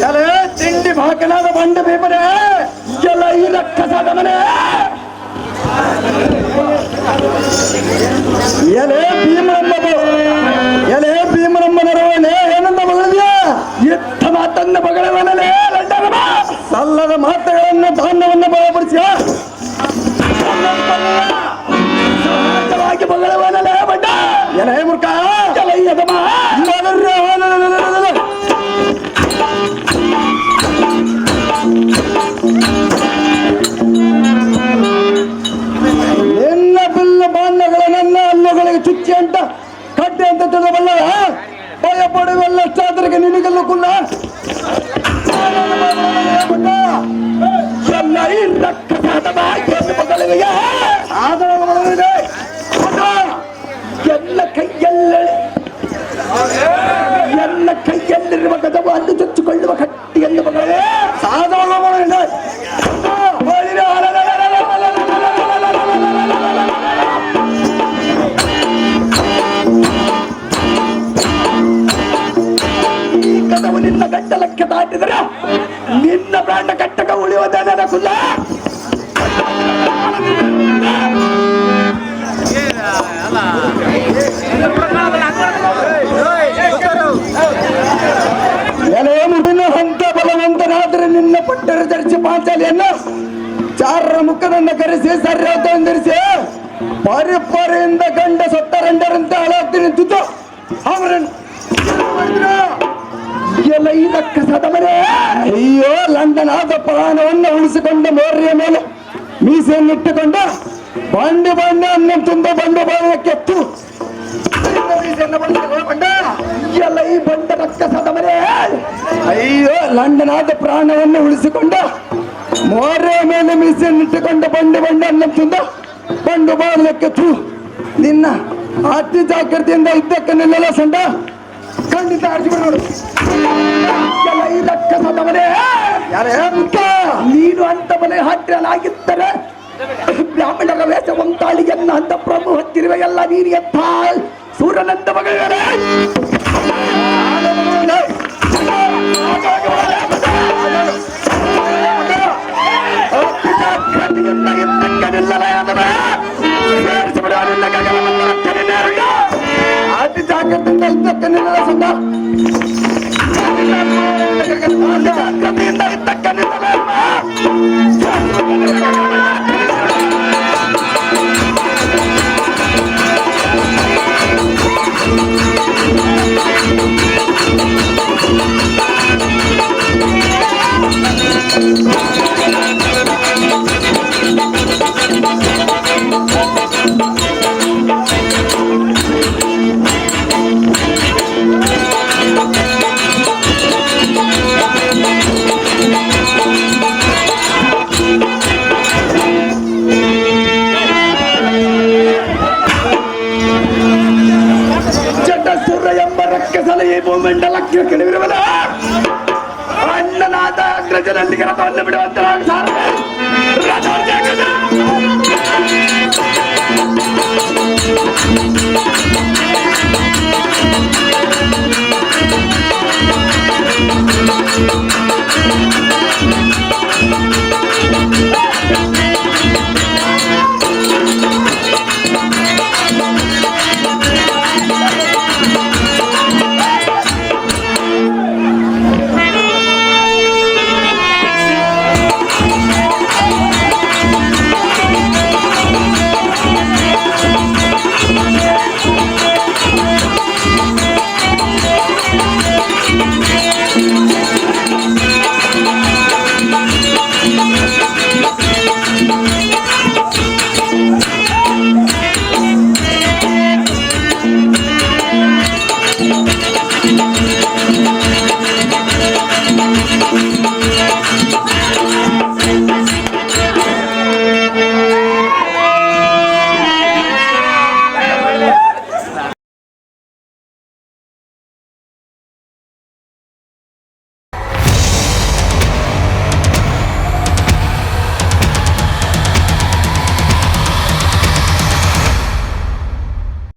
A: ಎಲೆ ತಿಂಡಿ ಭಾಕನಾದ ಬಂಡ ಬೇಪರೆ ಎಲ್ಲ ಈ ರಕ್ಕಸಾದ ಮನೆ. ಎಲೆ ಭೀಮನಮ್ಮನರವನೇ ಏನಂತ ಮಗಳಿದ್ಯಾ? ಎತ್ತ ಮಾತನ್ನ ಮಗಳವನಲೇ ಲಂಡನಮ. ಸಲ್ಲದ ಮಾತುಗಳನ್ನು ಧಾನ್ಯವನ್ನು ಬಲಪಡಿಸಿಯ ಸಹಜವಾಗಿ ಮಗಳವನಲೇ ಬಡ್ಡ. ಎಲೆ ಮುರ್ಕ ಎಲಯ್ಯದಮ ನಿನ್ನ ಬಿಲ್ಲು ಬಾಂಧಗಳ ನನ್ನ ಹಲ್ಲುಗಳಿಗೆ ಚುಚ್ಚಿ ಅಂತ ಕಟ್ಟೆ ಅಂತ ತಿಳಿದಬಲ್ಲವ. ಭಯ ಪಡುವೆಲ್ಲಷ್ಟಾದ್ರಿಗೆ ನಿನಗೆಲ್ಲ ಕುಲ್ಲ. ಎಲ್ಲ ಈ ರಕ್ತಸಾದ ಮಗಳಿಗೆ ಎಲ್ಲ ಕೈಯಲ್ಲಿರುವ ಗದವು ಅನ್ನು ಚುಚ್ಚಿಕೊಳ್ಳುವ ಕಟ್ಟಿಯನ್ನು ಮಗಳೇ ಸಾಧವ. ಕದವು ನಿನ್ನ ಗಂಟಲಕ್ಕೆ ದಾಟಿದರೆ ನಿನ್ನ ಪ್ರಾಣ ಕಟ್ಟಕ ಉಳಿಯುವುದೇ ನನಗುಲ್ಲ. ಎಲೆ ಮುಡಿನ ಹಂತ ಬಲವಂತನಾದರೆ ನಿನ್ನ ಪಟ್ಟರ ಧರಿಸಿ ಪಾಂಚಾಲಿಯನ್ನು ಚಾರರ ಮುಖದಿಂದ ಕರೆಸಿ ಸರಿಯಾದ ಎಂದಿರಿಸಿ ಪರಿಪರಿಯಿಂದ ಗಂಡ ಸತ್ತರಂಡರಂತೆ ಹಾಳಾಗ್ತೀನಿ ನಿಂತಿದ್ದು ಅವರನ್ನು ಎಲ್ಲ ಇದಕ್ಕ ಸದಮನೆ. ಅಯ್ಯೋ ಲಂಡನ್ ಆದ ಪ್ರಾಣವನ್ನು ಉಳಿಸಿಕೊಂಡ ಮೋರ್ಯ ಮೇಲೆ ಮೀಸೆಯನ್ನಿಟ್ಟುಕೊಂಡ ಬಂಡೆ ಅನ್ನ ತುಂಬ ಬಂಡು ಬಾಳ ಕೆತ್ತು ಎಲ್ಲ ಈ ಬಂಡ ರಕ್ಕ ಸದಮನೆ. ಅಯ್ಯೋ ಲಂಡನ್ ಆದ ಪ್ರಾಣವನ್ನು ಉಳಿಸಿಕೊಂಡ ಮೋರ್ಯ ಮೇಲೆ ಮೀಸೆಯನ್ನಿಟ್ಟುಕೊಂಡ ಬಂಡೆ ಅನ್ನ ತುಂಬ ಬಂಡು ಬಾಳ ಕೆತ್ತು. ನಿನ್ನ ಅತಿ ಜಾಗ್ರತೆಯಿಂದ ಇದ್ದಕ್ಕೆ ನಿಲ್ಲೆಲ್ಲ ಸಂಡ ಖಂಡಿತ ಅರ್ಜಿಬಿಡು. ಎಲ್ಲ ಈ ರಕ್ಕ ಸದಮನೆ. ನೀನು ಅಂತ ಮನೆ ಹಾಟ್ರಲಾಗಿದ್ದರೆ ಬ್ರಾಹ್ಮಣರ ವೇಷ ಒಂತಾಳಿಗೆನ್ನ ಅಂತ ಪ್ರಭು ಹತ್ತಿರುವ ಎಲ್ಲ ನೀರು ಎತ್ತ ಸೂರ್ಯನಂತ ಮಗಳೇ. ಅತಿ ಜಾಗ್ರತೆಯಿಂದ ಇದ್ದಕ್ಕೆ ನಿಲ್ಲ ಸಂದ ಜಾಗ್ರತೆಯಿಂದ ಇದ್ದಕ್ಕೆ ನಿಲ್ಲ. ಮಂಡಲಕ್ಕೆ ಕೆಡವಿರುವಲ್ಲ ಅಣ್ಣನಾದ ಅಗ್ರಜನಲ್ಲಿ ರಥವನ್ನು ಬಿಡುವಂತ